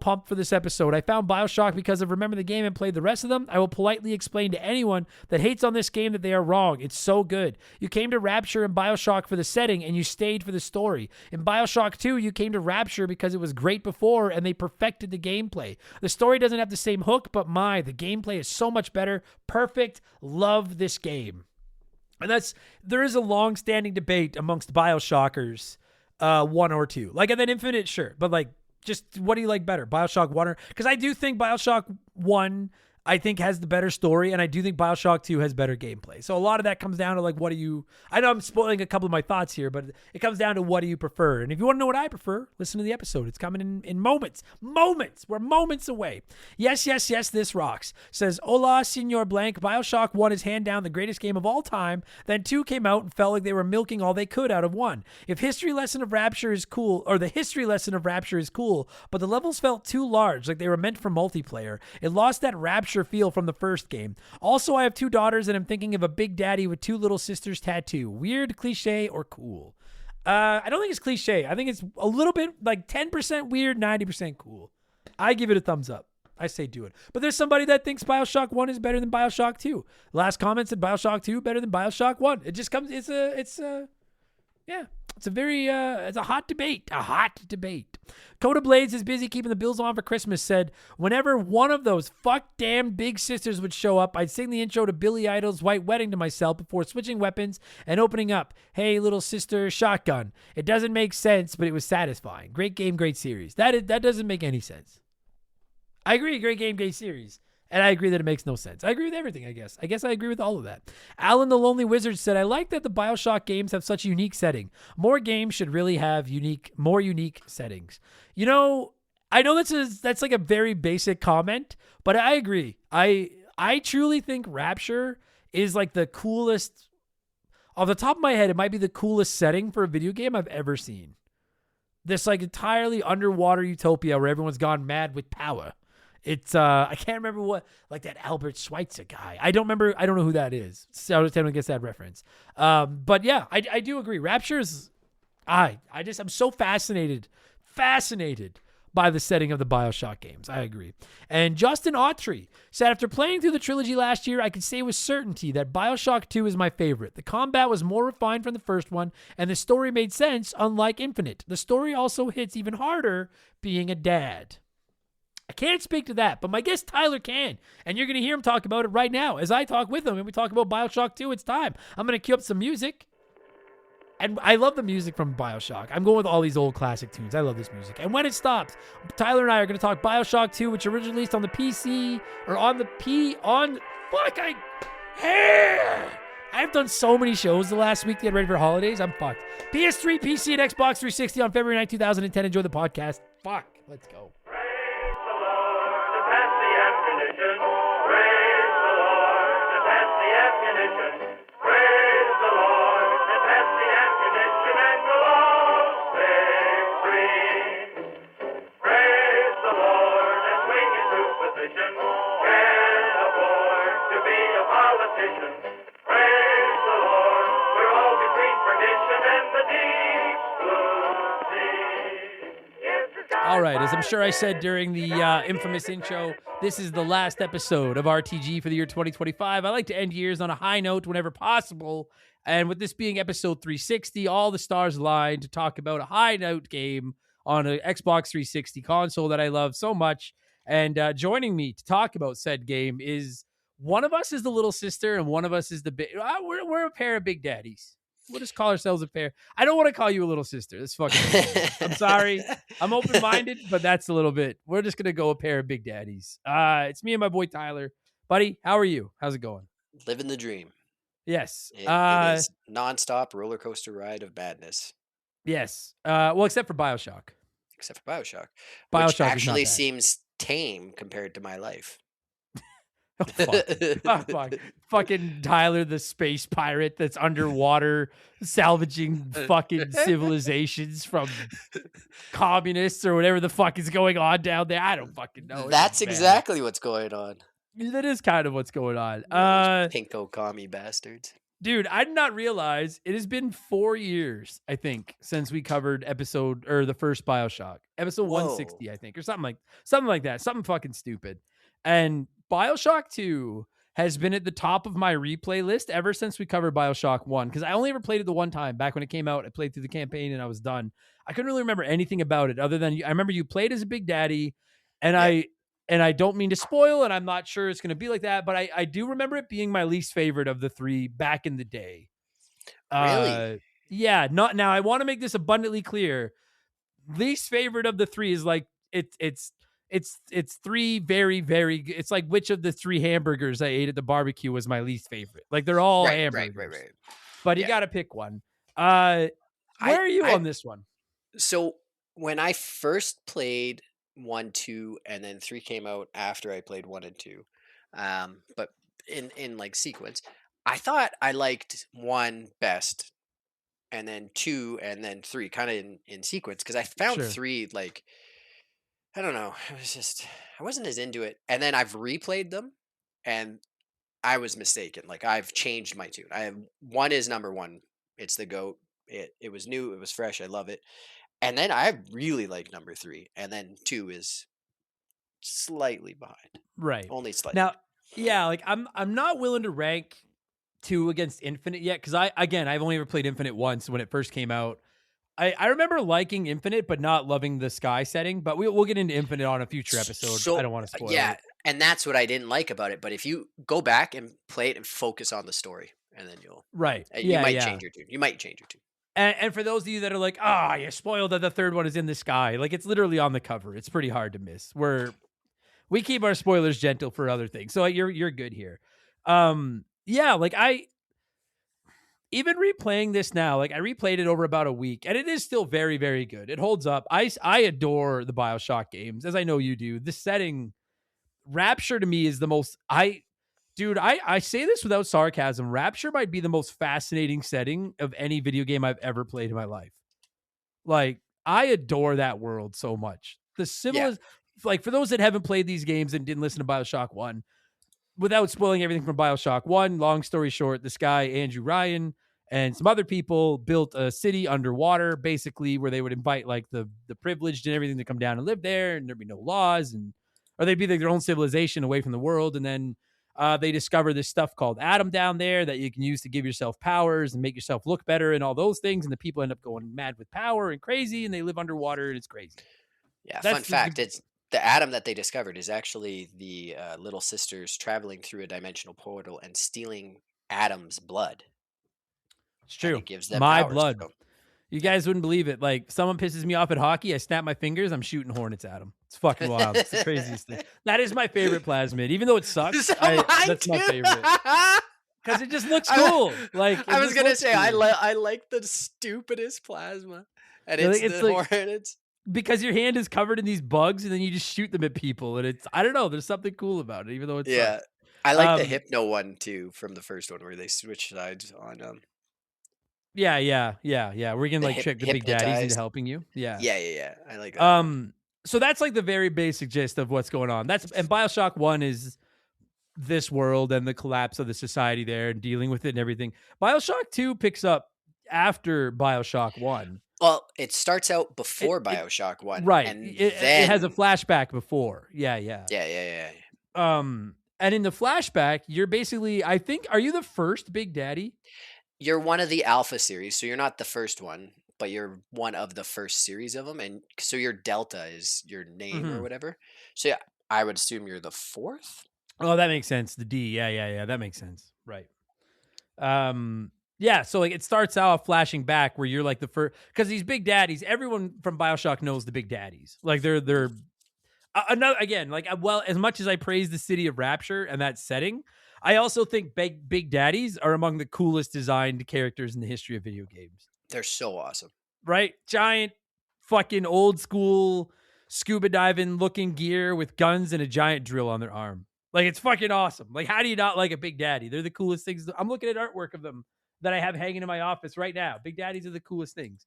pumped for this episode. I found Bioshock because of Remember the Game and played the rest of them. I will politely explain to anyone that hates on this game that they are wrong. It's so good. You came to Rapture and Bioshock for the setting and you stayed for the story. In Bioshock 2, you came to Rapture because it was great before and they perfected the gameplay. The story doesn't have the same hook, but the gameplay is so much better. Perfect. Love this game. And there is a long-standing debate amongst Bioshockers. 1 or 2, and then Infinite, sure, but just what do you like better, Bioshock 1 or? Because I do think Bioshock 1 I think has the better story, and I do think Bioshock 2 has better gameplay. So a lot of that comes down to what do you, I know I'm spoiling a couple of my thoughts here, but it comes down to what do you prefer. And if you want to know what I prefer, listen to the episode. It's coming in moments. We're moments away. Yes, this rocks. Says, hola, Senor Blank. Bioshock 1 is hand down the greatest game of all time. Then 2 came out and felt like they were milking all they could out of 1. If the history lesson of Rapture is cool, but the levels felt too large, like they were meant for multiplayer. It lost that Rapture feel from the first game. Also, I have 2 daughters and I'm thinking of a big daddy with 2 little sisters tattoo. Weird, cliche, or cool? I don't think it's cliche. I think it's a little bit 10% weird, 90% cool. I give it a thumbs up. I say do it. But there's somebody that thinks Bioshock 1 is better than Bioshock 2. Last comment said Bioshock 2 better than Bioshock 1. It just comes, it's a hot debate. Coda Blades is busy keeping the bills on for Christmas, said, whenever one of those damn big sisters would show up, I'd sing the intro to Billy Idol's White Wedding to myself before switching weapons and opening up, hey, little sister, shotgun. It doesn't make sense, but it was satisfying. Great game, great series. That doesn't make any sense. I agree, great game, great series. And I agree that it makes no sense. I agree with everything, I guess. I agree with all of that. Alan the Lonely Wizard said, I like that the Bioshock games have such a unique setting. More games should really have more unique settings. You know, I know that's a very basic comment, but I agree. I truly think Rapture is the coolest. Off the top of my head, it might be the coolest setting for a video game I've ever seen. This entirely underwater utopia where everyone's gone mad with power. It's I can't remember what that Albert Schweitzer guy. I don't know who that is. So anyone gets that reference. But yeah, I do agree. Rapture is I'm so fascinated by the setting of the Bioshock games. I agree. And Justin Autry said, after playing through the trilogy last year, I could say with certainty that Bioshock 2 is my favorite. The combat was more refined from the first one, and the story made sense, unlike Infinite. The story also hits even harder being a dad. I can't speak to that, but my guest Tyler can. And you're going to hear him talk about it right now as I talk with him and we talk about Bioshock 2. It's time. I'm going to cue up some music. And I love the music from Bioshock. I'm going with all these old classic tunes. I love this music. And when it stops, Tyler and I are going to talk Bioshock 2, which originally released on the PC or on the fuck, I've done so many shows the last week to get ready for holidays. I'm fucked. PS3, PC, and Xbox 360 on February 9, 2010. Enjoy the podcast. Fuck. Let's go. All right, as I'm sure I said during the infamous intro, this is the last episode of RTG for the year 2025. I like to end years on a high note whenever possible, and with this being episode 360, all the stars aligned to talk about a high note game on an Xbox 360 console that I love so much. And joining me to talk about said game is one of us is the little sister, and one of us is the big. We're a pair of big daddies. We'll just call ourselves a pair. I don't want to call you a little sister. That's fucking. I'm sorry. I'm open-minded, but that's a little bit. We're just gonna go a pair of big daddies. It's me and my boy Tyler. Buddy, how are you? How's it going? Living the dream. Yes. It is nonstop roller coaster ride of badness. Yes. Well, except for Bioshock. Except for Bioshock. Bioshock Which actually is not bad. seems tame compared to my life. Oh, fuck. Oh, fuck. Fucking Tyler, the space pirate that's underwater salvaging fucking civilizations from communists or whatever the fuck is going on down there. I don't fucking know. That's exactly what's going on. That is kind of what's going on. Those pinko commie bastards. Dude, I did not realize it has been 4 years, I think, since we covered the first Bioshock. Episode 160, I think, or something like that. Something fucking stupid. And Bioshock 2 has been at the top of my replay list ever since we covered Bioshock 1, because I only ever played it the one time back when it came out. I played through the campaign and I was done. I couldn't really remember anything about it other than I remember you played as a big daddy, and I don't mean to spoil, and I'm not sure it's going to be like that, but I do remember it being my least favorite of the three back in the day. Really? Yeah. Not now. I want to make this abundantly clear. Least favorite of the three is like it's three very, very. It's like which of the three hamburgers I ate at the barbecue was my least favorite. Like they're all hamburgers, right. But you got to pick one. Where are you on this one? So when I first played 1, 2, and then 3 came out after I played 1 and 2, but in like sequence, I thought I liked 1 best, and then 2, and then 3 kind of in sequence, because I found 3 like, I don't know, it was just I wasn't as into it, and then I've replayed them and I was mistaken. Like I've changed my tune. I have 1 is number 1. It's the GOAT. It was new, it was fresh, I love it. And then I really like number 3, and then 2 is slightly behind. Right. Only slightly. Now, yeah, like I'm not willing to rank 2 against Infinite yet, because I've only ever played Infinite once when it first came out. I remember liking Infinite, but not loving the sky setting. But we'll get into Infinite on a future episode. So, I don't want to spoil yeah, it. and that's what I didn't like about it. But if you go back and play it and focus on the story, and then you'll you might change your tune. You might change your tune. And for those of you that are like, you spoiled that the third one is in the sky. Like, it's literally on the cover. It's pretty hard to miss. We keep our spoilers gentle for other things. So you're good here. Even replaying this now, like I replayed it over about a week, and it is still very, very good. It holds up. I adore the Bioshock games, as I know you do. The setting, Rapture to me is the most, I say this without sarcasm. Rapture might be the most fascinating setting of any video game I've ever played in my life. Like, I adore that world so much. Like, for those that haven't played these games and didn't listen to Bioshock 1, without spoiling everything from Bioshock 1, long story short, this guy, Andrew Ryan, and some other people built a city underwater, basically, where they would invite, like, the privileged and everything to come down and live there, and there'd be no laws, or they'd be like their own civilization away from the world, and then they discover this stuff called Atom down there that you can use to give yourself powers and make yourself look better and all those things, and the people end up going mad with power and crazy, and they live underwater, and it's crazy. Yeah, fun fact, it's the atom that they discovered is actually the little sisters traveling through a dimensional portal and stealing Adam's blood. It's and true. it gives them My powers. blood. So, You yeah. guys wouldn't believe it. Like, someone pisses me off at hockey, I snap my fingers, I'm shooting hornets at them. It's fucking wild. It's the craziest thing. That is my favorite plasmid. Even though it sucks, So mine that's my too. favorite. Because it just looks I, cool. Like, it I was just gonna looks say cool. I like the stupidest plasma, and it's It's the like, hornets. because your hand is covered in these bugs and then you just shoot them at people. And it's, I don't know, there's something cool about it, even though it Yeah, sucks. I like the Um, hypno one too from the first one where they switch sides on yeah. We can the like trick the big daddies into hypnotized. helping you. Yeah. Yeah. I like that one. So that's like the very basic gist of what's going on. And Bioshock 1 is this world and the collapse of the society there and dealing with it and everything. Bioshock 2 picks up after Bioshock 1. Well, it starts out It, before it Bioshock One, right. and It has a then flashback before. Yeah. yeah. And in the flashback, you're basically, I think, are you the first Big Daddy? You're one of the Alpha series, so you're not the first one, but you're one of the first series of them, and so your Delta is your name or Mm-hmm. whatever. So yeah, I would assume you're the fourth. Oh, that makes sense. The D. Yeah. That makes sense. Right. Yeah, so like it starts out flashing back where you're like the first, because these big daddies, everyone from Bioshock knows the big daddies. Like they're another, again, like, well, as much as I praise the city of Rapture and that setting, I also think big daddies are among the coolest designed characters in the history of video games. They're so awesome. Right? Giant fucking old school scuba diving looking gear with guns and a giant drill on their arm. Like, it's fucking awesome. Like, how do you not like a big daddy? They're the coolest things. I'm looking at artwork of them that I have hanging in my office right now. Big daddies are the coolest things.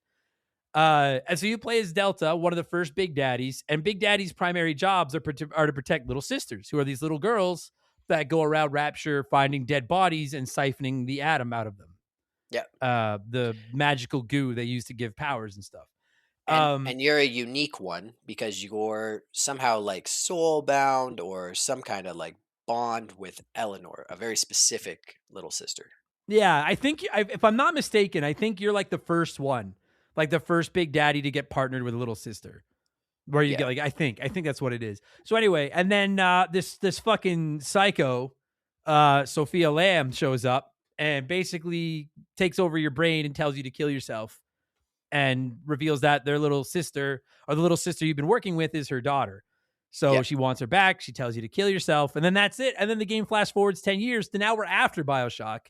And so you play as Delta, one of the first big daddies, and big daddy's primary jobs are to protect little sisters, who are these little girls that go around Rapture finding dead bodies and siphoning the atom out of them. Yeah. The magical goo they use to give powers and stuff. And you're a unique one because you're somehow like soul bound or some kind of like bond with Eleanor, a very specific little sister. Yeah, I think, if I'm not mistaken, I think you're like the first one, like the first big daddy to get partnered with a little sister. Where you Yeah. get like, I think that's what it is. So anyway, and then this fucking psycho, Sophia Lamb, shows up and basically takes over your brain and tells you to kill yourself, and reveals that their little sister, or the little sister you've been working with, is her daughter. So Yeah. she wants her back. She tells you to kill yourself, and then that's it. And then the game flash forwards 10 years to now we're after Bioshock.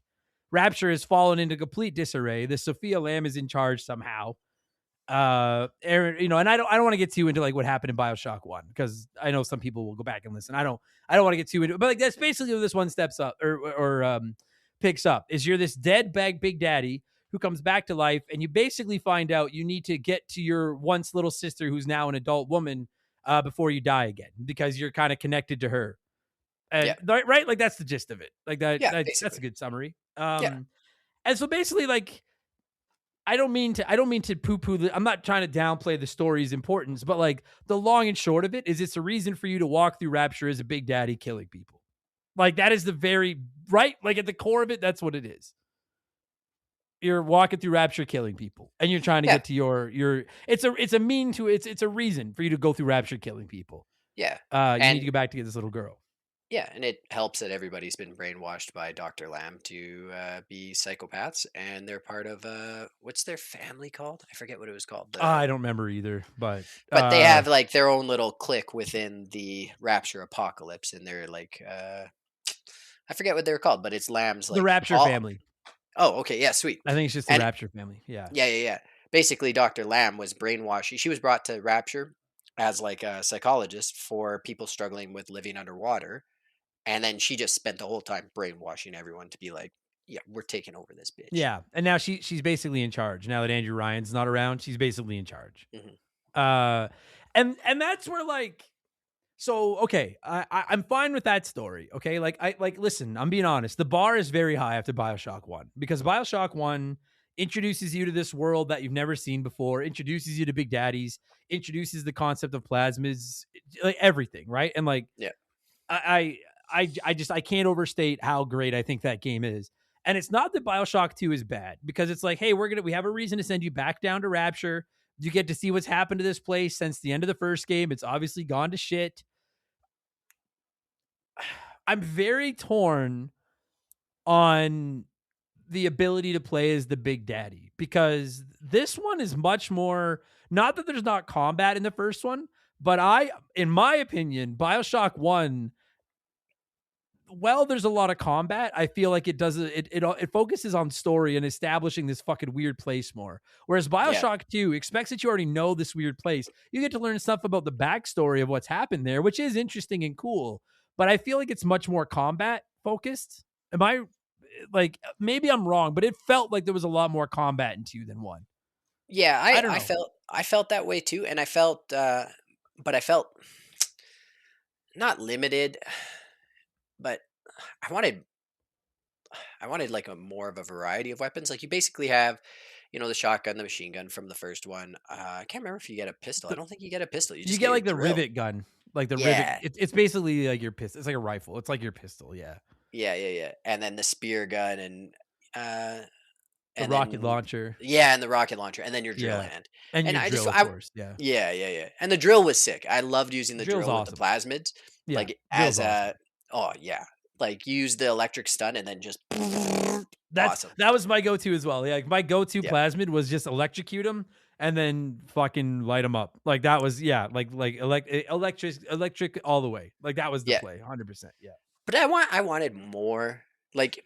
Rapture has fallen into complete disarray. The Sophia Lamb is in charge somehow. Aaron, and I don't want to get too into like what happened in Bioshock 1, because I know some people will go back and listen. I don't want to get too into it, but like that's basically what this one steps up or picks up, is you're this dead big daddy who comes back to life, and you basically find out you need to get to your once little sister, who's now an adult woman, before you die again, because you're kind of connected to her. And Yeah. right, like that's the gist of it. Like Yeah, that's a basically. good summary. Yeah. And so basically, like, I don't mean to poo-poo. I'm not trying to downplay the story's importance, but like the long and short of it is, it's a reason for you to walk through Rapture as a big daddy killing people. Like, that is the very right. Like, at the core of it, that's what it is. You're walking through Rapture killing people, and you're trying to get to your. It's a reason for you to go through Rapture killing people. Yeah. You And need to go back to get this little girl. yeah, and it helps that everybody's been brainwashed by Dr. Lamb to be psychopaths, and they're part of what's their family called? I forget what it was called. I don't remember either, but they have like their own little clique within the Rapture apocalypse, and they're like I forget what they're called, but it's Lamb's like the Rapture family. Oh, okay, yeah, sweet. I think it's just the Rapture family. Yeah. Yeah. Basically, Dr. Lamb was brainwashed. She was brought to Rapture as like a psychologist for people struggling with living underwater. And then she just spent the whole time brainwashing everyone to be like, yeah, we're taking over this bitch. Yeah. And now she's basically in charge. Now that Andrew Ryan's not around, she's basically in charge. Mm-hmm. And that's where, like, so, okay, I'm fine with that story. Okay. Listen, I'm being honest. The bar is very high after Bioshock 1, because Bioshock 1 introduces you to this world that you've never seen before, introduces you to big daddies, introduces the concept of plasmids, like everything. Right. And like, yeah, I can't overstate how great I think that game is. And it's not that Bioshock 2 is bad, because it's like, hey, we have a reason to send you back down to Rapture. You get to see what's happened to this place since the end of the first game. It's obviously gone to shit. I'm very torn on the ability to play as the Big Daddy, because this one is much more, not that there's not combat in the first one, but in my opinion, Bioshock 1, well, there's a lot of combat. I feel like it focuses on story and establishing this fucking weird place more. Whereas Yeah. Bioshock 2 expects that you already know this weird place. You get to learn stuff about the backstory of what's happened there, which is interesting and cool. But I feel like it's much more combat focused. Am I like, maybe I'm wrong, but it felt like there was a lot more combat in 2 than 1. Yeah, I don't I know. felt that way too, and I felt, but I felt not limited, but I wanted like a more of a variety of weapons. Like you basically have, the shotgun, the machine gun from the first one. I can't remember if you get a pistol. I don't think you get a pistol. You You just get get your like the drill. rivet gun, like the rivet. Yeah, It's basically like your pistol. It's like a rifle. It's like your pistol. Yeah. yeah, and then the spear gun, uh, The and rocket then launcher. yeah, and the rocket launcher, and then your drill Yeah. hand. And And your I just drill, of I course. Yeah. yeah, and the drill was sick. I loved using the Drill's drill with the awesome. plasmids, Yeah. like Drill's as awesome. a oh yeah, like you use the electric stun and then just That's awesome. that was my go-to as well. Yeah, like my go-to Yeah, plasmid was just electrocute them and then fucking light them up. Like that was, yeah, electric all the way. Like that was the yeah. play, 100%. Yeah. But I wanted more. Like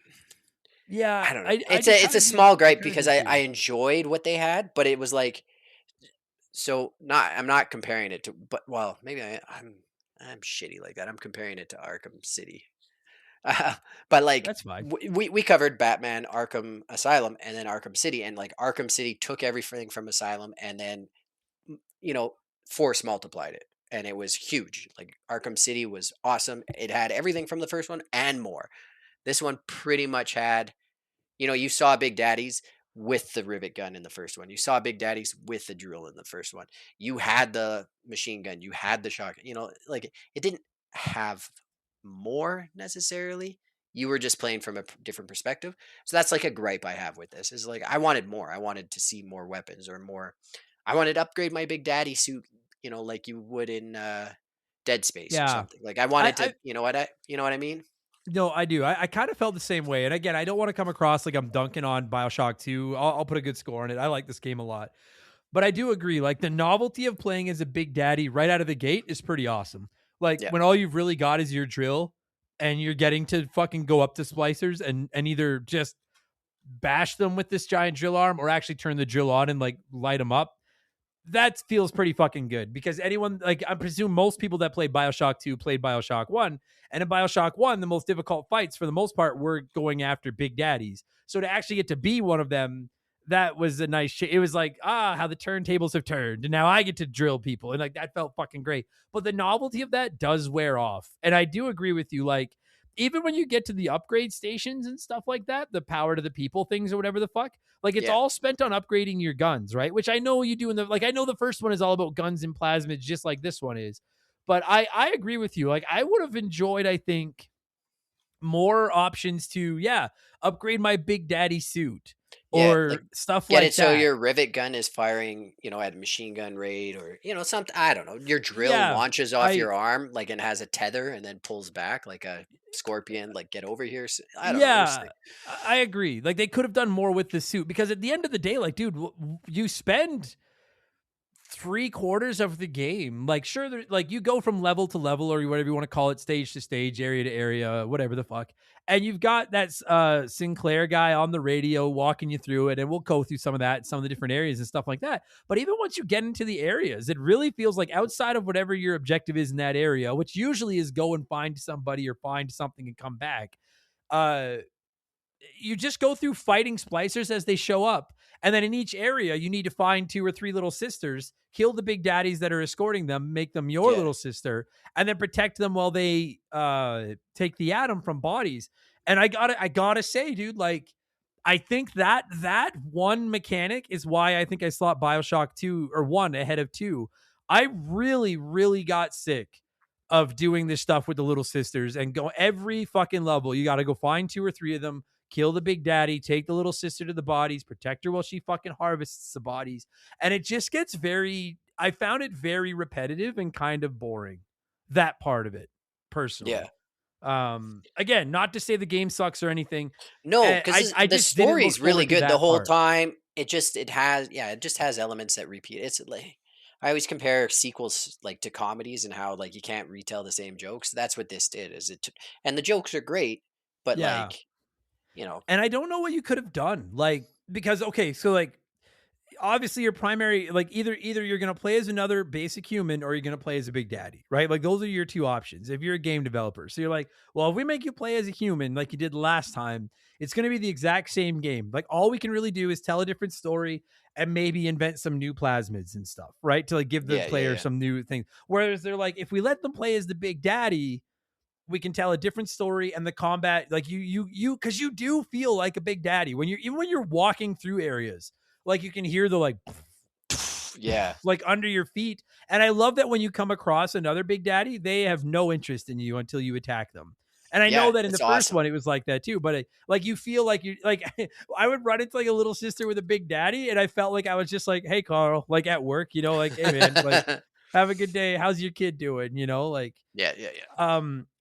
Yeah, I don't know. I It's a small gripe because I enjoyed what they had, but it was like so not. I'm not comparing it to, but well, maybe I'm shitty like that. I'm comparing it to Arkham City. But like That's fine. we covered Batman, Arkham Asylum, and then Arkham City, and like Arkham City took everything from Asylum and then you know force multiplied it, and it was huge. Like Arkham City was awesome. It had everything from the first one and more. This one pretty much had, you saw Big Daddies with the rivet gun in the first one. You saw Big Daddies with the drill in the first one. You had the machine gun. You had the shotgun. Like it didn't have more necessarily. You were just playing from a different perspective. So that's like a gripe I have with this. Is like I wanted more. I wanted to see more weapons or more. I wanted to upgrade my Big Daddy suit. Like you would in Dead Space or Yeah. something. Like I wanted I to. You know what I mean? No, I do. I kind of felt the same way. And again, I don't want to come across like I'm dunking on Bioshock 2. I'll put a good score on it. I like this game a lot. But I do agree, like the novelty of playing as a Big Daddy right out of the gate is pretty awesome. Like Yeah. when all you've really got is your drill and you're getting to fucking go up to splicers and either just bash them with this giant drill arm or actually turn the drill on and like light them up. That feels pretty fucking good because anyone, like I presume most people that played Bioshock 2 played Bioshock 1. And in Bioshock 1, the most difficult fights for the most part were going after Big Daddies. So to actually get to be one of them, that was a nice shit. It was like, how the turntables have turned. And now I get to drill people. And like that felt fucking great. But the novelty of that does wear off. And I do agree with you. Like, even when you get to the upgrade stations and stuff like that, the power to the people things or whatever the fuck, like it's Yeah. all spent on upgrading your guns, right? Which I know you do in the, like I know the first one is all about guns and plasmids just like this one is. But I agree with you. Like I would have enjoyed, I think, more options to, upgrade my Big Daddy suit Yeah. Like or stuff get like it so that. your rivet gun is firing, at machine gun rate, or something. I don't know. Your drill Yeah. launches off I your arm like and has a tether and then pulls back like a scorpion. Like get over here. I don't know. Yeah, I agree. Like they could have done more with the suit because at the end of the day, like, dude, you spend 3/4 of the game. Like, sure, like you go from level to level or whatever you want to call it, stage to stage, area to area, whatever the fuck. And you've got that Sinclair guy on the radio walking you through it, and we'll go through some of that, some of the different areas and stuff like that. But even once you get into the areas, it really feels like outside of whatever your objective is in that area, which usually is go and find somebody or find something and come back. Uh, you just go through fighting splicers as they show up. And then in each area, you need to find 2 or 3 little sisters, kill the Big Daddies that are escorting them, make them your Yeah. little sister, and then protect them while they take the atom from bodies. And I gotta say, dude, like, I think that one mechanic is why I think I slot Bioshock 2 or 1 ahead of 2. I really, really got sick of doing this stuff with the little sisters and go every fucking level. You got to go find 2 or 3 of them, kill the Big Daddy, take the little sister to the bodies, protect her while she fucking harvests the bodies. And it just gets I found it very repetitive and kind of boring. That part of it, Yeah. personally. Again, not to say the game sucks or anything. No, because I the just didn't look story's really forward to good the that whole part. time. It just has elements that repeat. It's like I always compare sequels like to comedies and how like you can't retell the same jokes. That's what this did. And the jokes are great, but Yeah. like you know, And I don't know what you could have done. Like, because, okay, so like, obviously your primary, like either you're going to play as another basic human or you're going to play as a big daddy, right? Like those are your two options if you're a game developer. So you're like, well, if we make you play as a human like you did last time, it's going to be the exact same game. Like all we can really do is tell a different story and maybe invent some new plasmids and stuff, right? To like give the player yeah. some new things. Whereas they're like, if we let them play as the big daddy, we can tell a different story, and the combat, like you because you do feel like a big daddy when you're walking through areas, like you can hear the like Yeah. like under your feet. And I love that when you come across another big daddy, they have no interest in you until you attack them. And I know Yeah, that in the it's first awesome. one it was like that too, but like you feel like you like I would run into like a little sister with a big daddy, and I felt like I was just like, hey Carl, like at work, like, hey man, like have a good day. How's your kid doing? Like Yeah.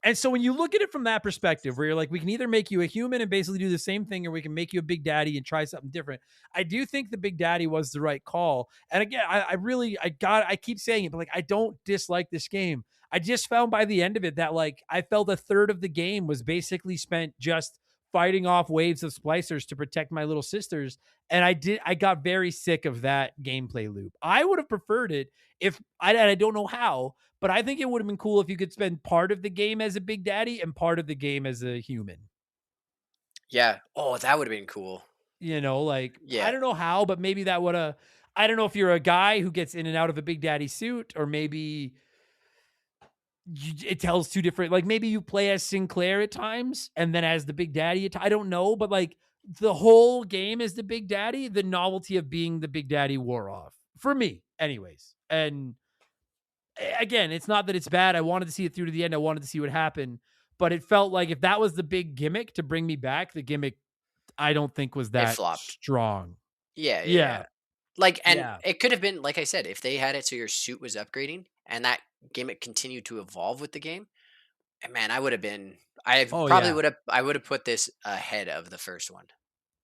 and so when you look at it from that perspective, where you're like, we can either make you a human and basically do the same thing, or we can make you a big daddy and try something different. I do think the big daddy was the right call. And again, I keep saying it, but like, I don't dislike this game. I just found by the end of it that like, I felt a third of the game was basically spent just fighting off waves of splicers to protect my little sisters. And I got very sick of that gameplay loop. I would have preferred it if I don't know how, but I think it would have been cool if you could spend part of the game as a big daddy and part of the game as a human. Yeah. Oh, that would have been cool. Like, I Yeah. don't know how, but maybe that would have. I don't know if you're a guy who gets in and out of a big daddy suit, or maybe it tells two different, like maybe you play as Sinclair at times and then as the big daddy. I don't know, but like the whole game is the big daddy. The novelty of being the big daddy wore off for me, anyways. And again, it's not that it's bad. I wanted to see it through to the end. I wanted to see what happened, but it felt like if that was the big gimmick to bring me back, the gimmick I don't think was It that flopped. strong. Yeah. Yeah, Like, and yeah. it could have been, like I said, if they had it so your suit was upgrading and that gimmick continued to evolve with the game, man, Oh yeah, I would have put this ahead of the first one.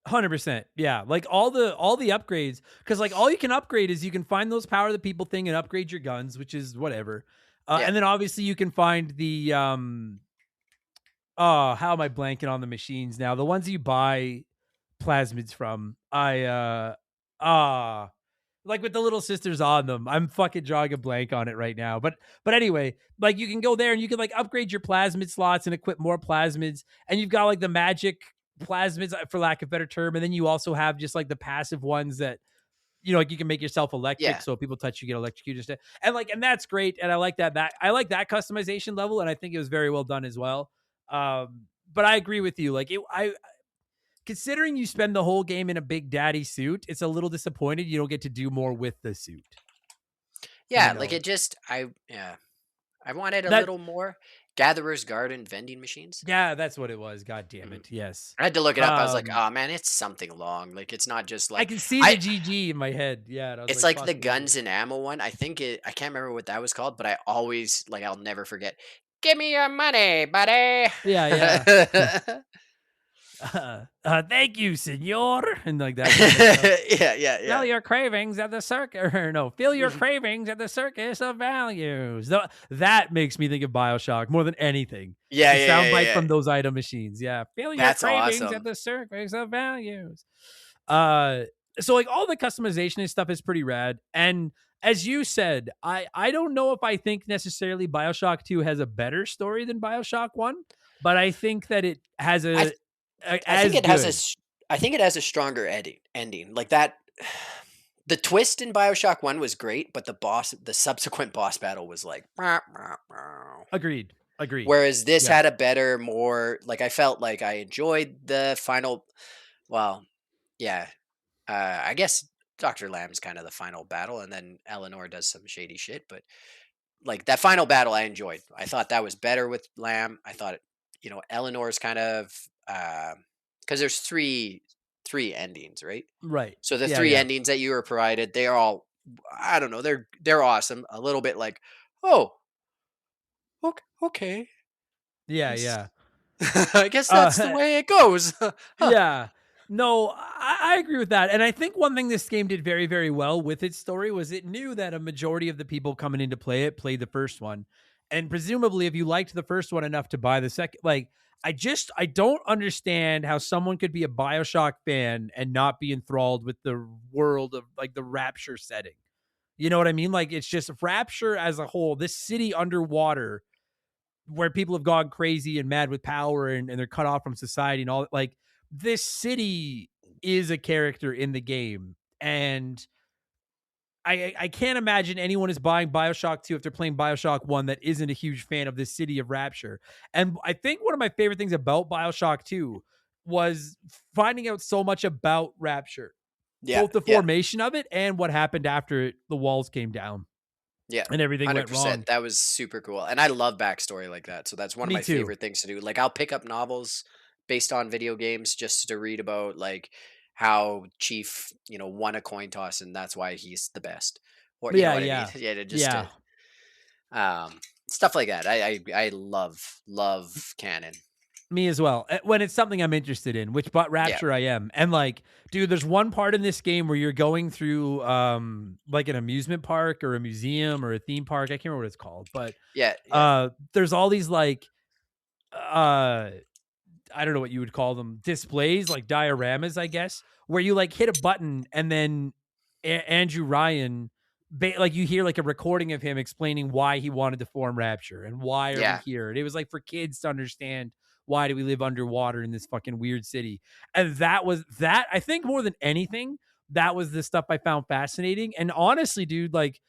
100%. Yeah, like all the upgrades, because like all you can upgrade is you can find those power of the people thing and upgrade your guns, which is whatever. Yeah. And then obviously you can find the oh, how am I blanking on the machines now? The ones you buy plasmids from. Like with the little sisters on them. I'm fucking drawing a blank on it right now. But anyway, like you can go there and you can like upgrade your plasmid slots and equip more plasmids. And you've got like the magic plasmids, for lack of a better term. And then you also have just like the passive ones that like you can make yourself electric, Yeah. so people touch you get electrocuted instead. And that's great. And I like that. I like that customization level, and I think it was very well done as well. But I agree with you. Like I considering you spend the whole game in a big daddy suit, it's a little disappointed you don't get to do more with the suit. Yeah. Like I wanted a That little more Gatherer's Garden vending machines. Yeah, that's what it was. God damn Mhm. it. Yes. I had to look it up. I was like, Um oh man, it's something long. Like it's not just I like can see the I GG in my head. Yeah, and I was it's like, like fuck the me. guns and ammo one. I can't remember what that was called, but I'll never forget. Give me your money, buddy. Yeah, yeah. Thank you, senor, and like that kind of stuff. Yeah. Feel your cravings at the circus. No, feel your cravings at the circus of values. That makes me think of Bioshock more than anything. Yeah, The yeah, yeah, soundbite yeah. from those item machines. Yeah, feel your That's cravings at awesome. the circus of values. Uh, so like all the customization and stuff is pretty rad. And as you said, I don't know if I think necessarily Bioshock 2 has a better story than Bioshock 1, but I think that it has I I think as it has good. I think it has a stronger ending. Like that the twist in BioShock 1 was great, but the subsequent boss battle was like "Meow, meow, meow." Agreed. Agreed. Whereas this Yeah. had a better, more like I felt like I enjoyed the final. Well, yeah, I guess Dr. Lamb's kind of the final battle, and then Eleanor does some shady shit. But like that final battle, I enjoyed. I thought that was better with Lamb. I thought, Eleanor's kind of because there's three endings, right? Right. So the Yeah, three yeah. endings that you were provided, they are all, I don't know, they're awesome. A little bit like, oh, okay, Yeah, yeah. I guess Uh, that's the way it goes. Huh. yeah. No, I agree with that. And I think one thing this game did very, very well with its story was it knew that a majority of the people coming in to play it played the first one. And presumably, if you liked the first one enough to buy the second, like, I don't understand how someone could be a Bioshock fan and not be enthralled with the world of like the Rapture setting. You know what I mean? Like, it's just Rapture as a whole, this city underwater where people have gone crazy and mad with power and they're cut off from society and all, like, this city is a character in the game. And I can't imagine anyone is buying Bioshock 2 if they're playing Bioshock 1 that isn't a huge fan of this city of Rapture. And I think one of my favorite things about Bioshock 2 was finding out so much about Rapture, Yeah, both the yeah, formation of it and what happened after the walls came down yeah. and everything went 100%. wrong. That was super cool. And I love backstory like that. So that's one of Me my too. favorite things to do. Like I'll pick up novels based on video games just to read about like how Chief, won a coin toss and that's why he's the best. Or you know Yeah, what I mean? yeah. Yeah, just to Yeah. stuff like that. I love canon. Me as well. When it's something I'm interested in, which but Yeah. Rapture I am. And like, dude, there's one part in this game where you're going through like an amusement park or a museum or a theme park. I can't remember what it's called, but Yeah, yeah. there's all these like uh I don't know what you would call them, displays, like dioramas, I guess, where you like hit a button and then Andrew Ryan, like you hear like a recording of him explaining why he wanted to form Rapture and why are we Yeah. here. And it was like for kids to understand why do we live underwater in this fucking weird city. And that was that. I think more than anything, that was the stuff I found fascinating. And honestly, dude, like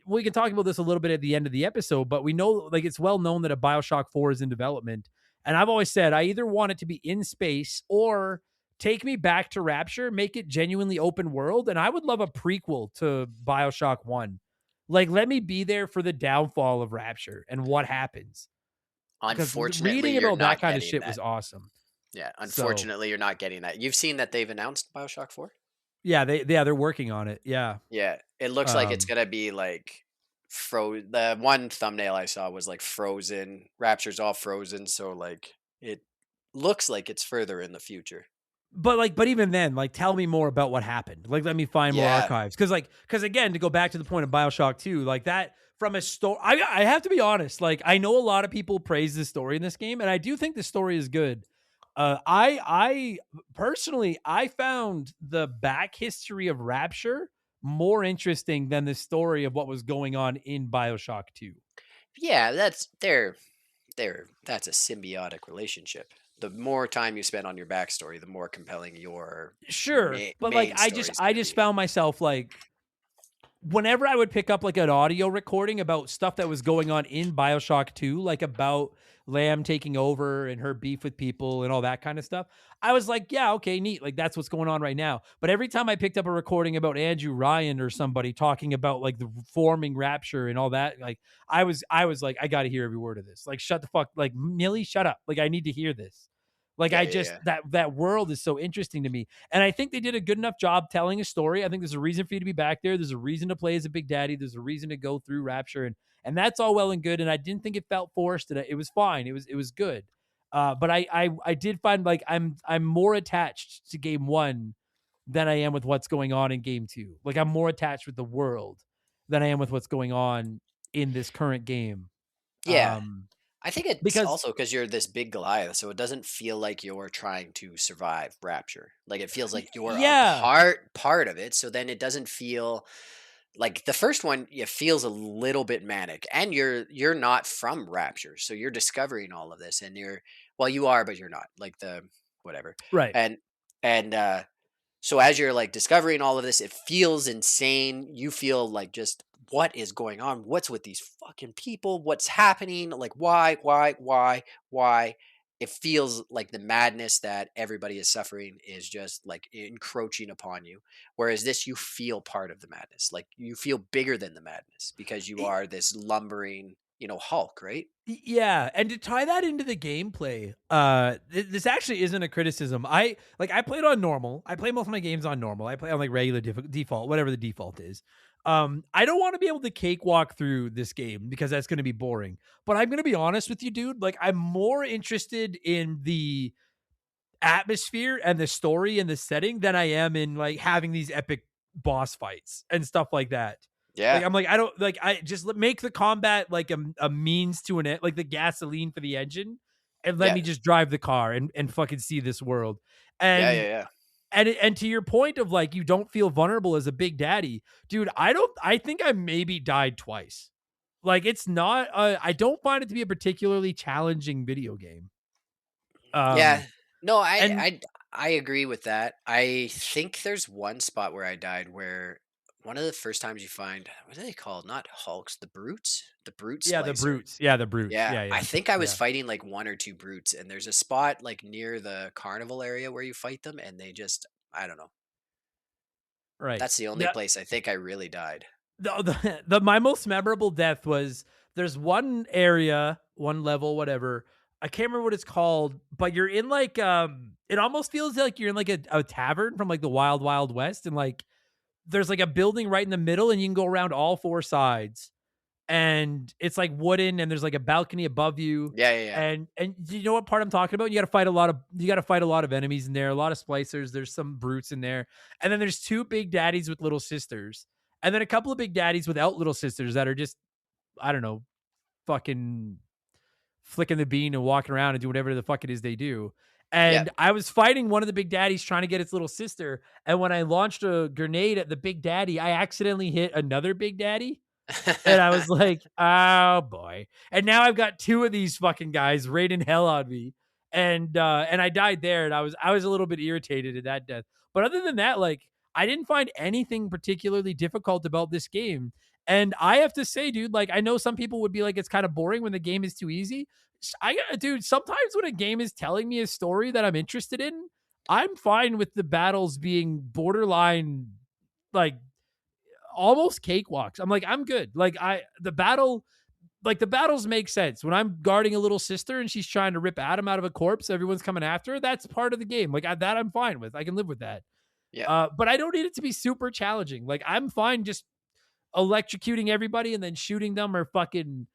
we can talk about this a little bit at the end of the episode, but we know like it's well known that a Bioshock 4 is in development. And I've always said I either want it to be in space or take me back to Rapture, make it genuinely open world. And I would love a prequel to Bioshock 1. Like, let me be there for the downfall of Rapture and what happens. Because Unfortunately, reading you're about that not kind of getting shit was that. awesome. Yeah, So unfortunately, you're not getting that. You've seen that they've announced BioShock 4? yeah, they're working on it. Yeah. Yeah, it looks like it's Um, gonna be like the one thumbnail I saw was like frozen. Rapture's all frozen, so like it looks like it's further in the future. but even then, like, tell me more about what happened. Like, let me find more Yeah. archives. Because again, to go back to the point of Bioshock 2, like that from a story, I have to be honest. Like, I know a lot of people praise the story in this game, and I do think the story is good. I personally, I found the back history of Rapture more interesting than the story of what was going on in Bioshock 2. Yeah, that's a symbiotic relationship. The more time you spend on your backstory, the more compelling your Sure, but like main story is I gonna just be. found myself like whenever I would pick up like an audio recording about stuff that was going on in Bioshock 2, like about Lamb taking over and her beef with people and all that kind of stuff, I was like, yeah, okay, neat. Like that's what's going on right now. But every time I picked up a recording about Andrew Ryan or somebody talking about like the forming Rapture and all that, like I was like, I got to hear every word of this. Like, shut the fuck, like Millie, shut up. Like I need to hear this. Like Yeah, I yeah, just yeah. that world is so interesting to me. And I think they did a good enough job telling a story. I think there's a reason for you to be back there. There's a reason to play as a Big Daddy. There's a reason to go through Rapture, and that's all well and good. And I didn't think it felt forced. And it was fine. It was good. But I did find like I'm more attached to game one than I am with what's going on in game two. Like I'm more attached with the world than I am with what's going on in this current game. Yeah. Um, I think it's because also because you're this big Goliath, so it doesn't feel like you're trying to survive Rapture. Like it feels like you're a yeah, part of it. So then it doesn't feel like the first one. It feels a little bit manic, and you're not from Rapture, so you're discovering all of this, and you are, but you're not. Like the whatever, right. and and so as you're like discovering all of this, it feels insane. You feel like just what is going on? What's with these fucking people? What's happening? Like why? It feels like the madness that everybody is suffering is just like encroaching upon you. Whereas this, you feel part of the madness. Like you feel bigger than the madness because you are this lumbering, Hulk, right? Yeah, and to tie that into the gameplay, this actually isn't a criticism. I played on normal. I play most of my games on normal. I play on like regular default, whatever the default is. I don't want to be able to cakewalk through this game because that's going to be boring. But I'm going to be honest with you, dude. Like, I'm more interested in the atmosphere and the story and the setting than I am in like having these epic boss fights and stuff like that. Like, Yeah. I'm like, I don't like, I just make the combat like a means to an end, like the gasoline for the engine, and let Yeah. me just drive the car and fucking see this world. Yeah. And Yeah. Yeah. and to your point of like, you don't feel vulnerable as a big daddy, dude. I think I maybe died twice. Like, it's not, I don't find it to be a particularly challenging video game. Yeah. No, And I agree with that. I think there's one spot where I died where one of the first times you find, what are they called? Not Hulks, the brutes, the brute yeah, the splicer. brutes. Yeah, the brutes. Yeah, Yeah, I yeah. think I was Yeah. fighting like one or two brutes, and there's a spot like near the carnival area where you fight them, and they just, I don't know. Right. That's the only The, place I think I really died. the my most memorable death was, there's one area, one level, whatever. I can't remember what it's called, but you're in like, it almost feels like you're in like a tavern from like the Wild Wild West, and like there's like a building right in the middle, and you can go around all four sides, and it's like wooden, and there's like a balcony above you. Yeah, yeah, yeah. And you know what part I'm talking about? You got to fight a lot of enemies in there, a lot of splicers. There's some brutes in there, and then there's two big daddies with little sisters, and then a couple of big daddies without little sisters that are just, I don't know, fucking flicking the bean and walking around and do whatever the fuck it is they do. Yeah. And I was fighting one of the big daddies trying to get its little sister, and when I launched a grenade at the big daddy, I accidentally hit another big daddy. And I was like, oh boy. And now I've got two of these fucking guys raining hell on me. And I died there, and I was a little bit irritated at that death. But other than that, like, I didn't find anything particularly difficult about this game. And I have to say, dude, like, I know some people would be like, it's kind of boring when the game is too easy. Dude, sometimes when a game is telling me a story that I'm interested in, I'm fine with the battles being borderline, like, almost cakewalks. I'm like, I'm good. Like, the battles make sense. When I'm guarding a little sister and she's trying to rip Adam out of a corpse, everyone's coming after her. That's part of the game. Like, that I'm fine with. I can live with that. Yeah. But I don't need it to be super challenging. Like, I'm fine just electrocuting everybody and then shooting them, or fucking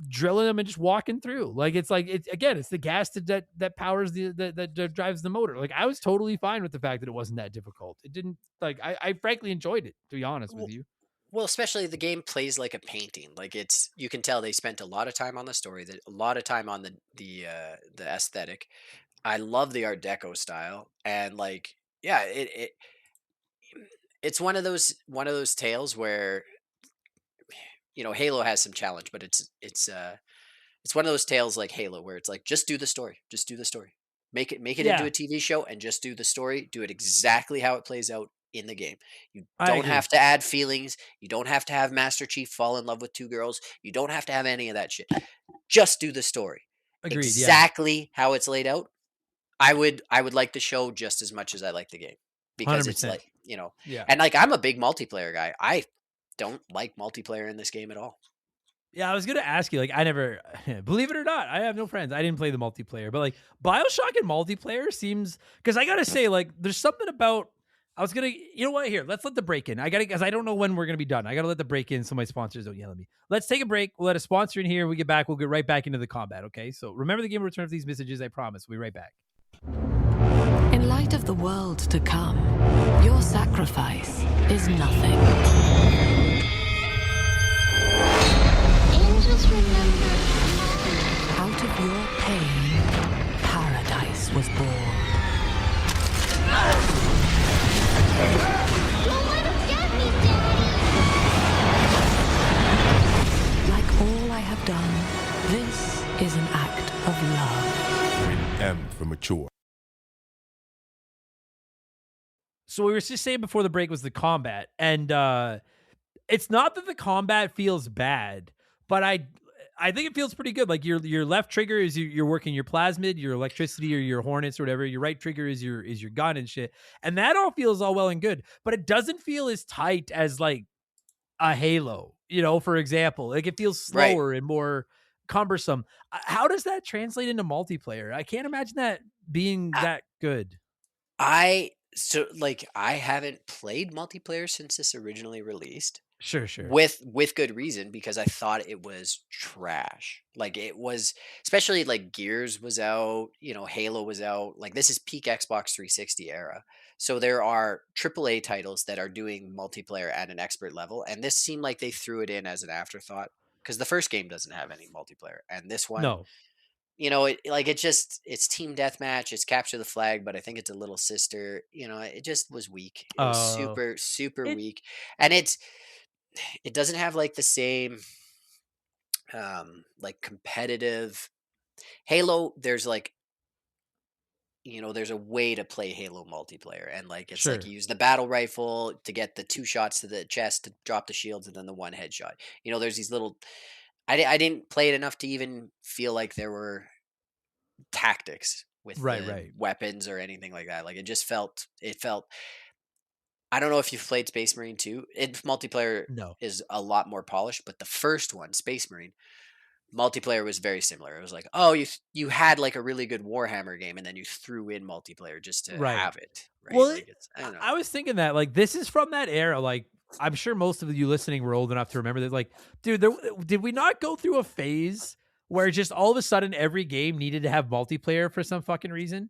drilling them and just walking through. Like, it's like, it's the gas that powers that drives the motor. Like, I was totally fine with the fact that it wasn't that difficult. It didn't, like, I frankly enjoyed it, to be honest with you. Well, especially the game plays like a painting. Like, it's, you can tell they spent a lot of time on the story, a lot of time on the aesthetic. I love the Art Deco style, and like, yeah, it's one of those tales where, Halo has some challenge, but it's one of those tales like Halo where it's like, just do the story, just do the story, make it into Yeah, a TV show, and just do the story, do it exactly how it plays out in the game. You I don't agree. have to add feelings. You don't have to have Master Chief fall in love with two girls. You don't have to have any of that shit. Just do the story Agreed. Yeah, exactly how it's laid out. I would like the show just as much as I like the game, because it's 100%. like, Yeah. and like, I'm a big multiplayer guy. I don't like multiplayer in this game at all. Yeah, I was gonna ask you, like, I never, believe it or not, I have no friends. I didn't play the multiplayer, but like, Bioshock and multiplayer seems, because I gotta say, like, there's something about, I was gonna, you know what? Here, let's let the break in. I gotta, because I don't know when we're gonna be done. I gotta let the break in so my sponsors don't yell at me. Let's take a break. We'll let a sponsor in here. When we get back, we'll get right back into the combat. Okay. So remember, the game will return for these messages. I promise. We'll be right back. In light of the world to come, your sacrifice is nothing. Angels remember. Out of your pain, paradise was born. Don't let him get me, Daddy! Like all I have done, this is an act of love. Rated M for mature. So we were just saying before the break was the combat, and it's not that the combat feels bad, but I think it feels pretty good. Like, your left trigger is you're working your plasmid, your electricity, or your hornets, or whatever. Your right trigger is your gun and shit, and that all feels all well and good. But it doesn't feel as tight as like a Halo, for example. Like, it feels Right. slower and more cumbersome. How does that translate into multiplayer? I can't imagine that being I, that good. I So like I haven't played multiplayer since this originally released. Sure. With good reason, because I thought it was trash. Like it was, especially like Gears was out, Halo was out. Like this is peak Xbox 360 era. So there are AAA titles that are doing multiplayer at an expert level, and this seemed like they threw it in as an afterthought because the first game doesn't have any multiplayer, and this one, No. it's team deathmatch, it's capture the flag, but I think it's a little sister. It just was weak. It was Uh, super super it weak, and it doesn't have like the same like competitive Halo. There's like there's a way to play Halo multiplayer, and like it's like sure. you use the battle rifle to get the two shots to the chest to drop the shields, and then the one headshot. There's these little. I didn't play it enough to even feel like there were tactics with the Right. weapons or anything like that. Like it felt. I don't know if you've played Space Marine 2. Its multiplayer No. is a lot more polished, but the first one, Space Marine, multiplayer was very similar. It was like, oh, you had like a really good Warhammer game, and then you threw in multiplayer just to Right. have it, right? Well, Like it's I I don't know. I was thinking that like this is from that era. Like I'm sure most of you listening were old enough to remember that. Like, dude, did we not go through a phase where just all of a sudden every game needed to have multiplayer for some fucking reason?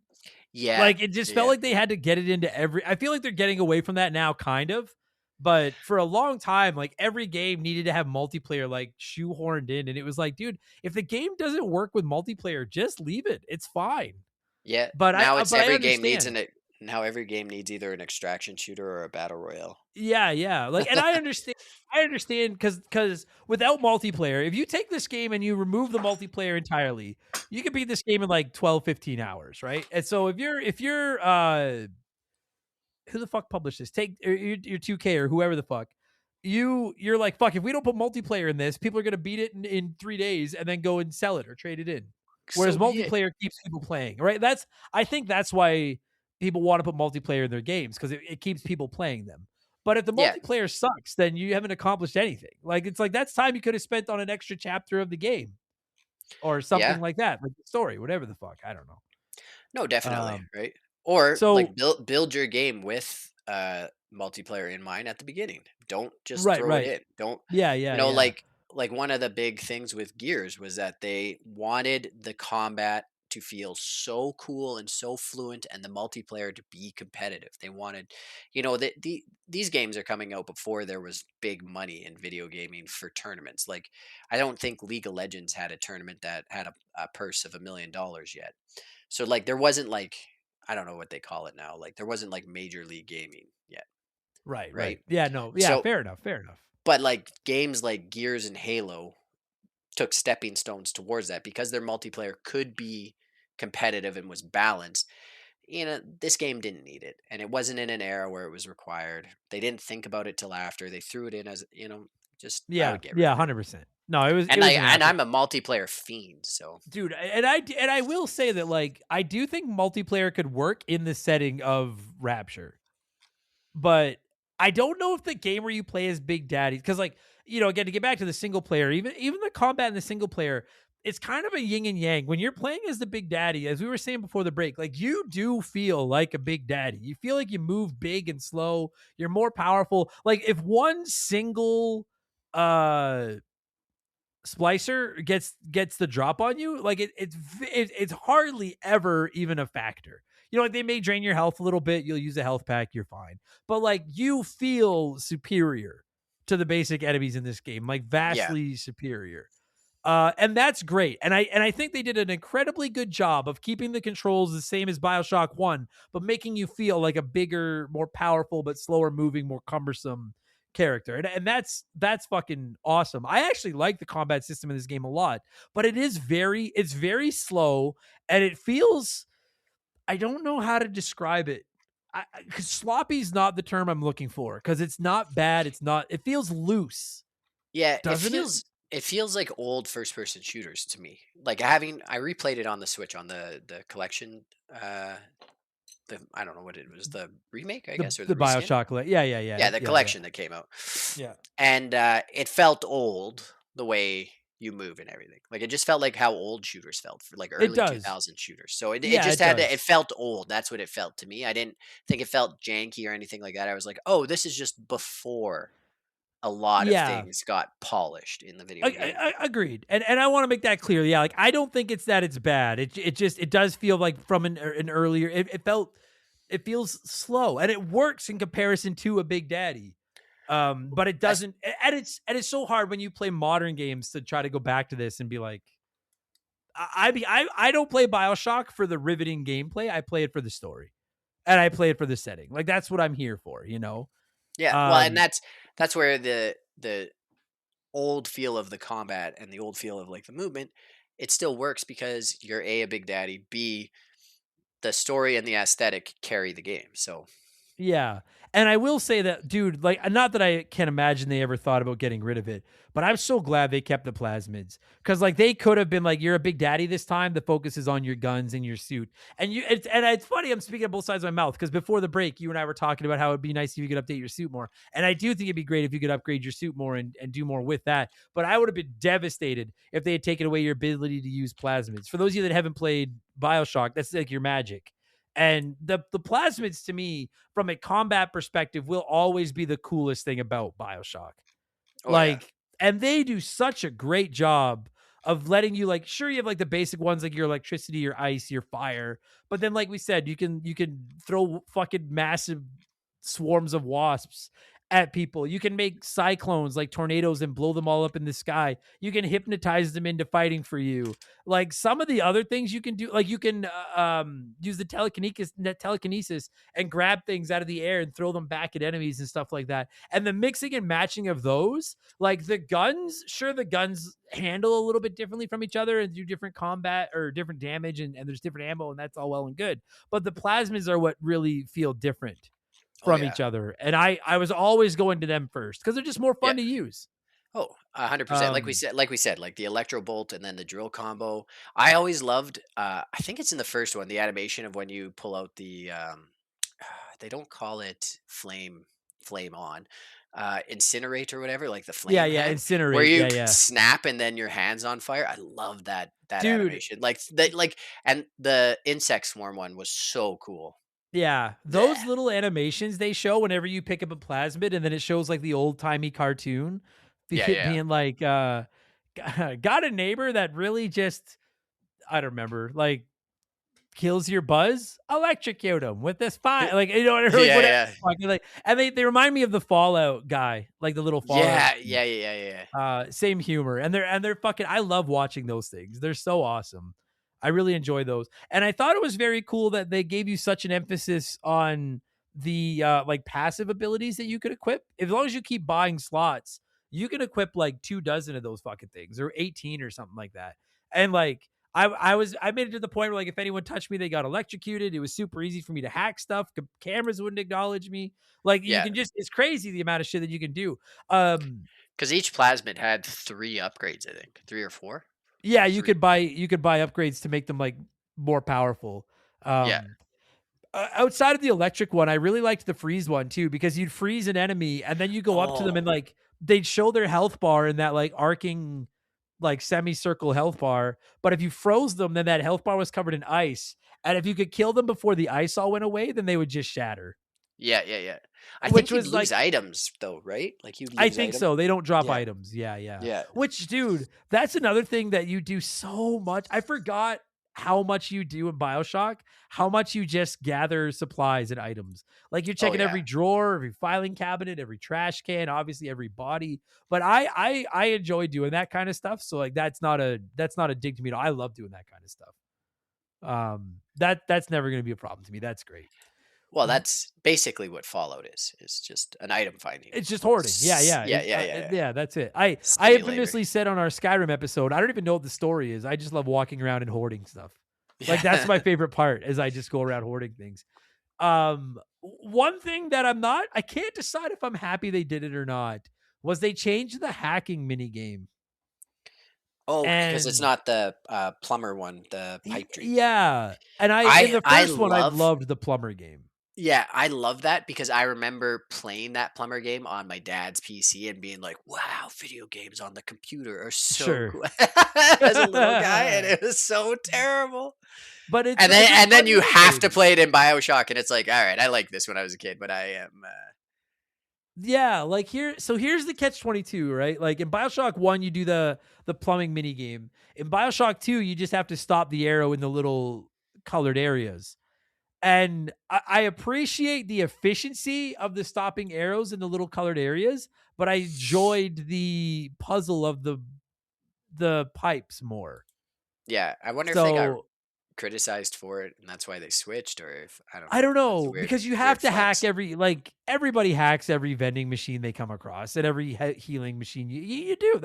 Yeah, Like it just felt yeah, like they had to get it into every. I feel like they're getting away from that now, kind of. But for a long time, like every game needed to have multiplayer, like shoehorned in, and it was like, dude, if the game doesn't work with multiplayer, just leave it. It's fine. yeah. But Now it's I every game needs understand. now every game needs either an extraction shooter or a battle royale. Yeah. Like, and I understand. I understand because without multiplayer, if you take this game and you remove the multiplayer entirely, you can beat this game in like 12, 15 hours, right? And so if you're who the fuck published this? Take your 2K or whoever the fuck. You're like, fuck, if we don't put multiplayer in this, people are gonna beat it in 3 days and then go and sell it or trade it in. Whereas So be it. multiplayer keeps people playing, right? I think that's why people want to put multiplayer in their games because it keeps people playing them. But if the Yeah, multiplayer sucks, then you haven't accomplished anything. Like it's like that's time you could have spent on an extra chapter of the game or yeah. something like that, like the story, whatever the fuck. I don't know. No, definitely, Um, right? Or so like build your game with multiplayer in mind at the beginning. Don't just throw it right. in. Don't Yeah. like one of the big things with Gears was that they wanted the combat to feel so cool and so fluent and the multiplayer to be competitive. They wanted these games are coming out before there was big money in video gaming for tournaments. Like I don't think League of Legends had a tournament that had a purse of $1 million yet. So like there wasn't like I don't know what they call it now. Like there wasn't like major league gaming yet, Right. right? Yeah, no. Yeah, So fair enough. but like games like Gears and Halo took stepping stones towards that because their multiplayer could be competitive and was balanced. This game didn't need it, and it wasn't in an era where it was required. They didn't think about it till after. They threw it in as just I Yeah, would get rid yeah, of it. 100%. No, it And was an after I'm a multiplayer fiend, so dude, and I will say that like I do think multiplayer could work in the setting of Rapture. But I don't know if the game where you play as Big Daddy, because like again to get back to the single player, even the combat in the single player, it's kind of a yin and yang. When you're playing as the Big Daddy, as we were saying before the break, like you do feel like a Big Daddy. You feel like you move big and slow. You're more powerful. Like if one single uh splicer gets the drop on you, like it's hardly ever even a factor. Like they may drain your health a little bit, you'll use a health pack, you're fine, but like you feel superior to the basic enemies in this game, like yeah, vastly superior. And that's great, and I think they did an incredibly good job of keeping the controls the same as Bioshock 1, but making you feel like a bigger, more powerful but slower moving, more cumbersome character. And that's fucking awesome. I actually like the combat system in this game a lot, but it's very slow, and it feels, I don't know how to describe it. Cuz sloppy's not the term I'm looking for, cuz it's not bad, it feels loose, yeah. It doesn't it? feels like old first person shooters to me. Like I replayed it on the Switch on the collection. I don't know what it was, the remake, I The guess, or the the reskin. BioShock, yeah, Yeah, the collection that came out, yeah. and it felt old the way you move and everything. Like it just felt like how old shooters felt for like It early does. 2000 shooters. So it Yeah, just it had to, it does. felt old. That's what it felt to me. I didn't think it felt janky or anything like that. I was like, oh, this is just before a lot of Yeah. things got polished in the video game. Agreed, and I want to make that clear. Yeah, like I don't think it's that it's bad. It just it does feel like from an earlier. It feels slow, and it works in comparison to a Big Daddy. But it That's, doesn't, and it's so hard when you play modern games to try to go back to this and be like, I don't play Bioshock for the riveting gameplay. I play it for the story, and I play it for the setting. Like that's what I'm here for, you know. yeah. Well, and Um, that's where the old feel of the combat and the old feel of like the movement, it still works because you're a Big Daddy, B, the story and the aesthetic carry the game. So Yeah. And I will say that, dude, like, not that I can imagine they ever thought about getting rid of it, but I'm so glad they kept the plasmids. Cause like they could have been like, you're a Big Daddy this time. The focus is on your guns and your suit. And it's funny, I'm speaking on both sides of my mouth because before the break, you and I were talking about how it'd be nice if you could update your suit more. And I do think it'd be great if you could upgrade your suit more and do more with that. But I would have been devastated if they had taken away your ability to use plasmids. For those of you that haven't played Bioshock, that's like your magic. And the plasmids to me, from a combat perspective, will always be the coolest thing about Bioshock. oh yeah. Like, and they do such a great job of letting you, like, sure, you have like the basic ones like your electricity, your ice, your fire, but then like we said, you can throw fucking massive swarms of wasps at people. You can make cyclones like tornadoes and blow them all up in the sky. You can hypnotize them into fighting for you. Like some of the other things you can do, like you can use the telekinesis and grab things out of the air and throw them back at enemies and stuff like that. And the mixing and matching of those, like the guns, sure, the guns handle a little bit differently from each other and do different combat or different damage, and there's different ammo, and that's all well and good. But the plasmids are what really feel different Oh from yeah. each other. And I was always going to them first because they're just more Yeah. fun to use. Oh, 100%. Um, Like we said, like the electro bolt and then the drill combo. I always loved. I think it's in the first one, the animation of when you pull out the. They don't call it flame on, incinerate or whatever, like the yeah, flame yeah, hand, where incinerate. you Yeah, yeah. snap and then your hands on fire. I love that Dude, animation. Like that, like, and the insect swarm one was so cool. yeah. Blech. Those little animations they show whenever you pick up a plasmid and then it shows like the old timey cartoon Yeah, yeah, being like got a neighbor that really just I don't remember, like kills your buzz, electrocute him with this yeah, fire. Like, you know, like yeah, whatever. yeah, Like, and they remind me of the Fallout guy, like the little Fallout. yeah, yeah, yeah, yeah. Same humor, and they're fucking. I love watching those things. They're so awesome. I really enjoy those, and I thought it was very cool that they gave you such an emphasis on the like passive abilities that you could equip. As long as you keep buying slots, you can equip like 24 of those fucking things, or 18 or something like that. And like I made it to the point where like if anyone touched me, they got electrocuted. It was super easy for me to hack stuff. Cameras wouldn't acknowledge me. Like you Yeah, can just it's crazy the amount of shit that you can do. Um, because each plasmid had 3 upgrades, I think. 3 or 4? Yeah, 3. you could buy upgrades to make them like more powerful. Yeah. Outside of the electric one, I really liked the freeze one too because you'd freeze an enemy and then you go up to them Oh, and like they'd show their health bar in that like arcing like semicircle health bar. But if you froze them, then that health bar was covered in ice. And if you could kill them before the ice all went away, then they would just shatter. yeah, yeah, yeah. I think Which you'd was lose like items though, right? Like you'd I lose think items. so. They don't drop Yeah, items. Yeah, yeah. yeah. Which, dude, that's another thing that you do so much. I forgot how much you do in Bioshock, how much you just gather supplies and items. Like you're Oh checking yeah. every drawer, every filing cabinet, every trash can, obviously every body. But I enjoy doing that kind of stuff. So like that's not a dig to me at all. I love doing that kind of stuff. That's never gonna be a problem to me. That's great. Well, that's basically what Fallout is. Is just an item finding. It's just hoarding. Yeah, yeah. Yeah, yeah, yeah, yeah. Yeah, that's it. I Simulator. infamously said on our Skyrim episode, I don't even know what the story is. I just love walking around and hoarding stuff. Like that's Yeah. my favorite part is I just go around hoarding things. One thing that I can't decide if I'm happy they did it or not was they changed the hacking mini game. Oh, because it's And not the plumber one, the pipe dream. yeah. And in I the I first one I love loved the plumber game. Yeah, I love that because I remember playing that plumber game on my dad's PC and being like, "Wow, video games on the computer are so Sure. cool." As a little guy, and it was so terrible. But And it's a then fun you mini have to game. play it in BioShock, and it's like, all right, I like this when I was a kid, but I am. Yeah, like here's the catch 22, right? Like in BioShock 1 you do the plumbing mini game. In BioShock 2 you just have to stop the arrow in the little colored areas. And I appreciate the efficiency of the stopping arrows in the little colored areas, but I enjoyed the puzzle of the pipes more. Yeah, I wonder if they got So criticized for it, and that's why they switched, or if I don't I know. don't That's a know because you have weird to hack flex. everybody hacks every vending machine they come across and every healing machine you do.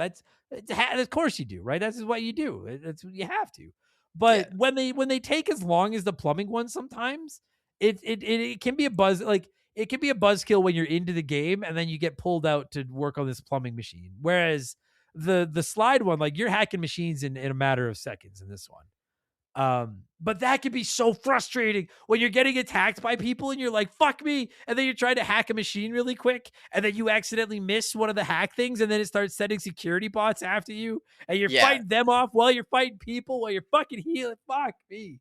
Of course you do, right? That's what you do. That's what you have to. Yeah, But when they take as long as the plumbing one, sometimes it can be a buzz like it can be a buzzkill when you're into the game and then you get pulled out to work on this plumbing machine. Whereas the slide one, like you're hacking machines in a matter of seconds in this one. But that can be so frustrating when you're getting attacked by people and you're like, fuck me. And then you're trying to hack a machine really quick. And then you accidentally miss one of the hack things. And then it starts sending security bots after you. And you're yeah, fighting them off while you're fighting people while you're fucking healing. Fuck me.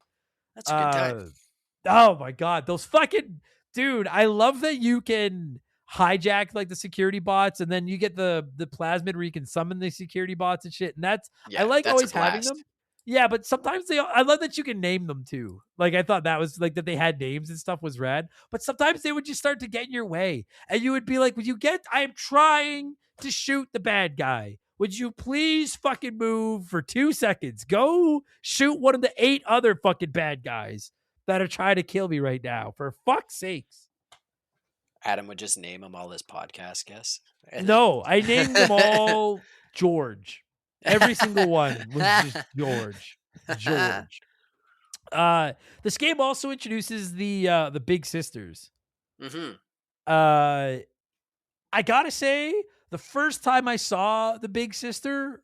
that's a good time. Uh, oh my God. Those fucking, dude, I love that you can hijack like the security bots and then you get the plasmid where you can summon the security bots and shit. And I Yeah, like that's a always having blast. them. Yeah, but sometimes I love that you can name them too. Like I thought that was like that they had names and stuff was rad. But sometimes they would just start to get in your way. And you would be like, would you get I am trying to shoot the bad guy. Would you please fucking move for 2 seconds? Go shoot one of the 8 other fucking bad guys that are trying to kill me right now. For fuck's sakes. Adam would just name them all his podcast guests. No, I named them all George. Every single one was just George. George. This game also introduces the big sisters. Mm-hmm. Uh I gotta say, the first time I saw the big sister,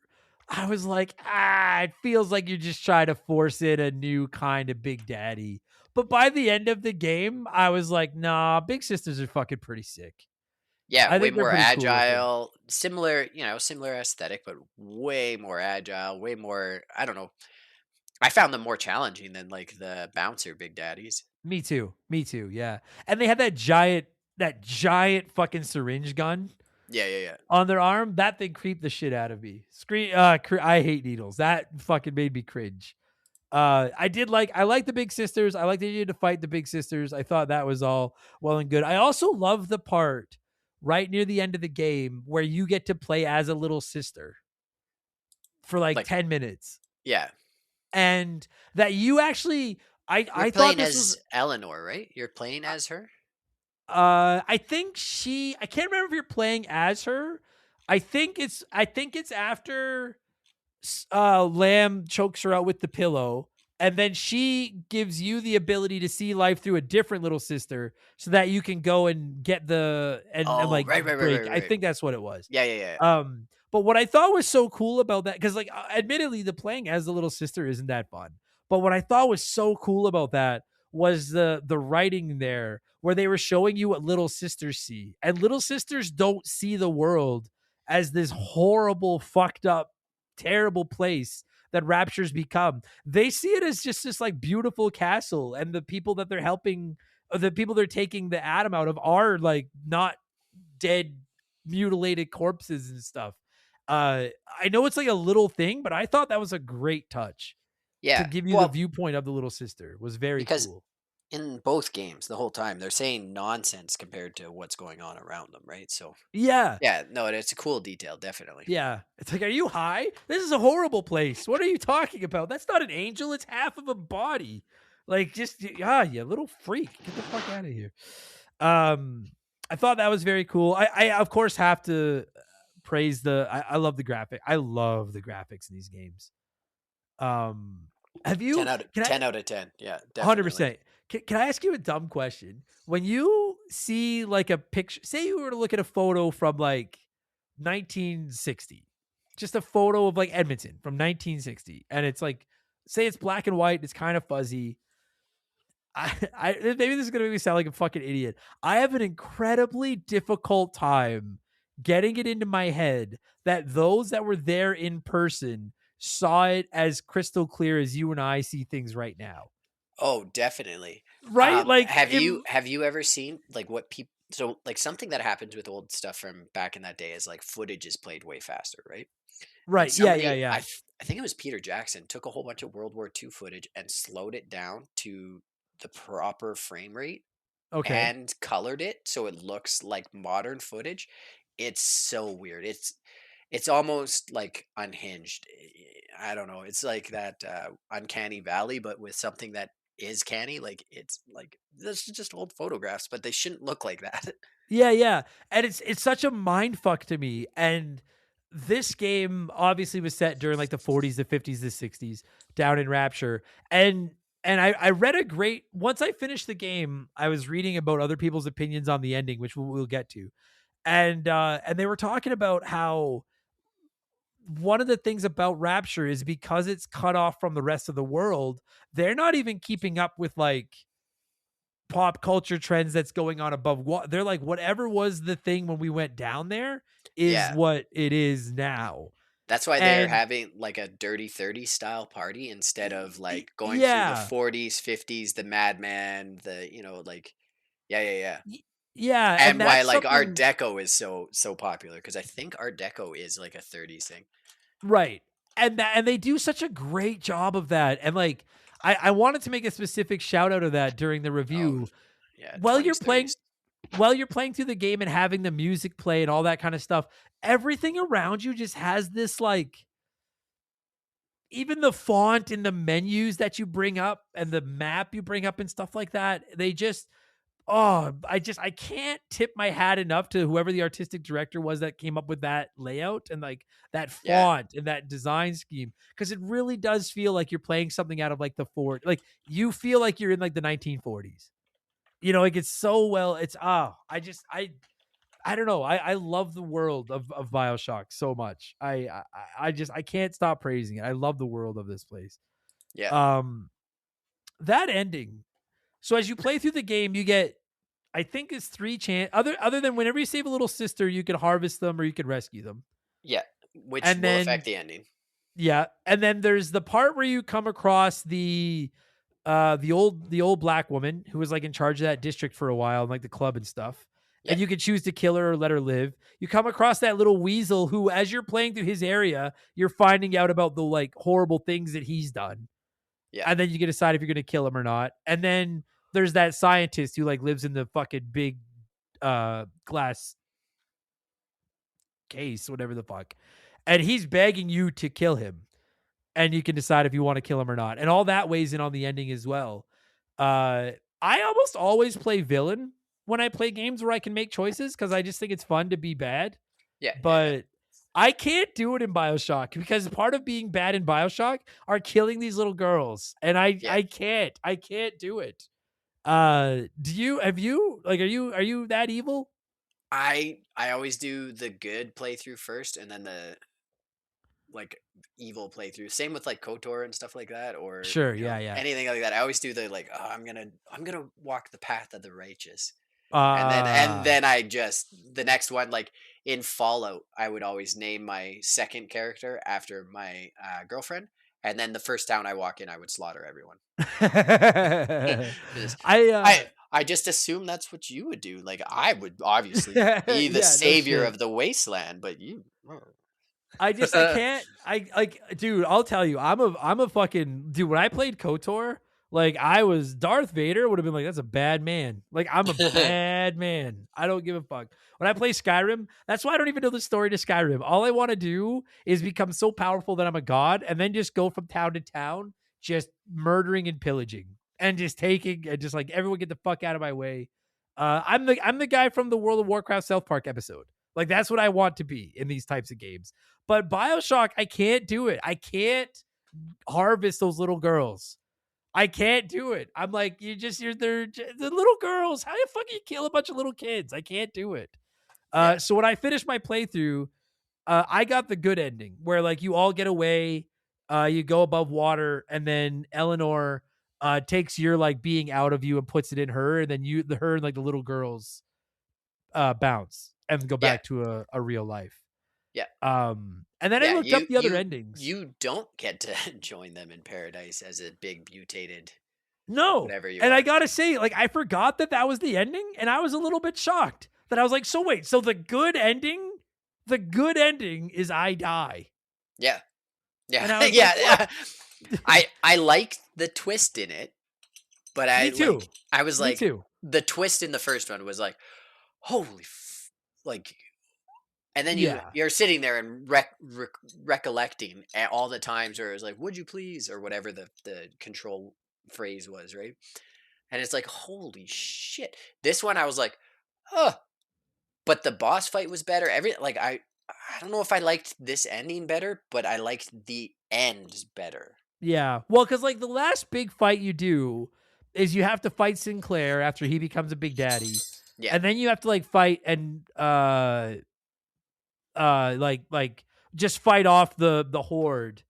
I was like, it feels like you're just trying to force in a new kind of big daddy. But by the end of the game, I was like, nah, big sisters are fucking pretty sick. Yeah, I way think they're more pretty cool looking. agile, similar, similar aesthetic, but way more agile, way more. I don't know. I found them more challenging than like the bouncer big daddies. Me too. Me too. Yeah. And they had that giant fucking syringe gun Yeah, yeah, yeah. on their arm. That thing creeped the shit out of me. I hate needles. That fucking made me cringe. I like the big sisters. I like that you had to fight the big sisters. I thought that was all well and good. I also love the part right near the end of the game where you get to play as a little sister for like Like, 10 minutes. yeah, And that you actually you're I thought playing this was as Eleanor, right? You're playing as her. I think I can't remember if you're playing as her. I think it's after Lamb chokes her out with the pillow, and then she gives you the ability to see life through a different little sister, so that you can go and get and Oh, like right, right, right, break. right, I right. think that's what it was. Yeah, yeah, yeah. But what I thought was so cool about that, because like admittedly, the playing as the little sister isn't that fun. But what I thought was so cool about that was the writing there, where they were showing you what little sisters see, and little sisters don't see the world as this horrible, fucked up, terrible place that Rapture's become. They see it as just this like beautiful castle, and the people that they're helping, the people they're taking the atom out of, are like not dead, mutilated corpses and stuff. I know it's like a little thing, but I thought that was a great touch to Yeah. give you the Well, viewpoint of the little sister. It was very because cool. in both games, the whole time they're saying nonsense compared to what's going on around them, right? So, Yeah. yeah, no, it's a cool detail, definitely. Yeah. It's like, are you high? This is a horrible place. What are you talking about? That's not an angel. It's half of a body. Like, just, you little freak. Get the fuck out of here. I thought that was very cool. I of course have to praise I love the graphic. I love the graphics in these games. Have you, 10 out of 10. Yeah, definitely. 100%. Can I ask you a dumb question? When you see like a picture, say you were to look at a photo from like 1960, just a photo of like Edmonton from 1960, and it's like, say it's black and white, it's kind of fuzzy. maybe this is gonna make me sound like a fucking idiot. I have an incredibly difficult time getting it into my head that those that were there in person saw it as crystal clear as you and I see things right now. Oh, definitely. Right? Like Have you ever seen like what people so like something that happens with old stuff from back in that day is like footage is played way faster, right? And right. Yeah, yeah, somebody, yeah. I think it was Peter Jackson, took a whole bunch of World War II footage and slowed it down to the proper frame rate Okay. and colored it so it looks like modern footage. It's so weird. It's almost like unhinged. I don't know. It's like that uncanny valley, but with something that is canny. Like it's like this is just old photographs, but they shouldn't look like that. Yeah, yeah. And it's such a mind fuck to me. And this game obviously was set during like the 40s, the 50s, the 60s down in Rapture. And I read a great once I finished the game, I was reading about other people's opinions on the ending, which we'll get to. And they were talking about how one of the things about Rapture is because it's cut off from the rest of the world, they're not even keeping up with like pop culture trends that's going on above what they're like whatever was the thing when we went down there is Yeah. what it is now. That's why they're And having like a Dirty 30 style party instead of like going through the yeah. 40s, 50s, the Madman, the like yeah, yeah, yeah. Yeah, and And why that's like Art something Deco is so popular because I think Art Deco is like a 30s thing. right. And they do such a great job of that. And like I wanted to make a specific shout out of that during the Oh, review. yeah, While you're 20s, playing 30s. while you're playing through the game and having the music play and all that kind of stuff, everything around you just has this like even the font in the menus that you bring up and the map you bring up and stuff like that, they just I can't tip my hat enough to whoever the artistic director was that came up with that layout and like that Yeah. font and that design scheme because it really does feel like you're playing something out of like the fort like you feel like you're in like the 1940s. Like it's so well it's I don't know. I love the world of Bioshock so much. I can't stop praising it. I love the world of this place. Yeah. Um that ending. So as you play through the game, you get I think it's three chance other than whenever you save a little sister, you can harvest them or you can rescue them. Yeah, which And will affect then the ending. yeah, and then there's the part where you come across the old black woman who was like in charge of that district for a while and like the club and stuff. Yeah. And you can choose to kill her or let her live. You come across that little weasel who, as you're playing through his area, you're finding out about the like horrible things that he's done. Yeah. And then you can decide if you're going to kill him or not. And then there's that scientist who like lives in the fucking big glass case, whatever the fuck. And he's begging you to kill him. And you can decide if you want to kill him or not. And all that weighs in on the ending as well. I almost always play villain when I play games where I can make choices because I just think it's fun to be bad. Yeah. But I can't do it in Bioshock because part of being bad in Bioshock are killing these little girls. And I can't do it. Are you that evil? I always do the good playthrough first and then the like evil playthrough. Same with like KOTOR and stuff like that, or Sure, yeah, yeah. anything like that. I always do the like, oh, I'm gonna walk the path of the righteous. And Uh then I just the next one like in Fallout, I would always name my second character after my girlfriend, and then the first town I walk in, I would slaughter everyone. 'Cause I I just assume that's what you would do. Like I would obviously be the yeah, no savior shit. of the wasteland, but you. I can't I like dude, I'll tell you, I'm a fucking dude, when I played KOTOR, like I was Darth Vader would have been like, that's a bad man. Like I'm a bad man. I don't give a fuck. When I play Skyrim, that's why I don't even know the story to Skyrim. All I want to do is become so powerful that I'm a god and then just go from town to town, just murdering and pillaging and just taking and just like everyone get the fuck out of my way. I'm the guy from the World of Warcraft South Park episode. Like that's what I want to be in these types of games. But Bioshock, I can't do it. I can't harvest those little girls. I can't do it. I'm like, they're the little girls. How the fuck you kill a bunch of little kids? I can't do it. Yeah. So when I finished my playthrough, I got the good ending where like you all get away, you go above water, and then Eleanor takes your like being out of you and puts it in her, and then her and like the little girls bounce and go Yeah. back to a real life. Yeah. And then I Yeah, looked up the other endings. you don't get to join them in paradise as a big mutated No. whatever you And I are. gotta say, like, I forgot that was the ending, and I was a little bit shocked that I was like, so wait, so the good ending is I die. Yeah. And Yeah. I was Yeah. like, Yeah. I liked the twist in it, but Me too. I was Me like too. the twist in the first one was like, holy like, and then Yeah. you're sitting there and recollecting all the times where it was like, would you please, or whatever the control phrase was, right? And it's like, holy shit. This one I was like, oh, but the boss fight was better. I don't know if I liked this ending better, but I liked the end better. Yeah. Well, because like the last big fight you do is you have to fight Sinclair after he becomes a big daddy. Yeah. And then you have to like fight and like just fight off the horde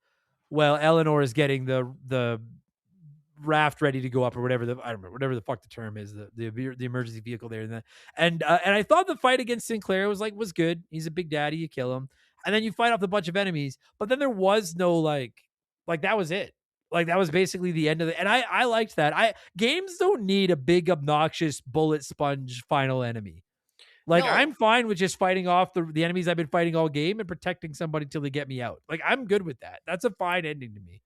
while Eleanor is getting the raft ready to go up or whatever I don't remember whatever the fuck the term is, the emergency vehicle there. And I thought the fight against Sinclair was good. He's a big daddy, you kill him and then you fight off a bunch of enemies, but then there was no like that was it. Like that was basically the end of it. And I liked that. Games don't need a big obnoxious bullet sponge final enemy. Like No. I'm fine with just fighting off the enemies I've been fighting all game and protecting somebody till they get me out. Like I'm good with that. That's a fine ending to me.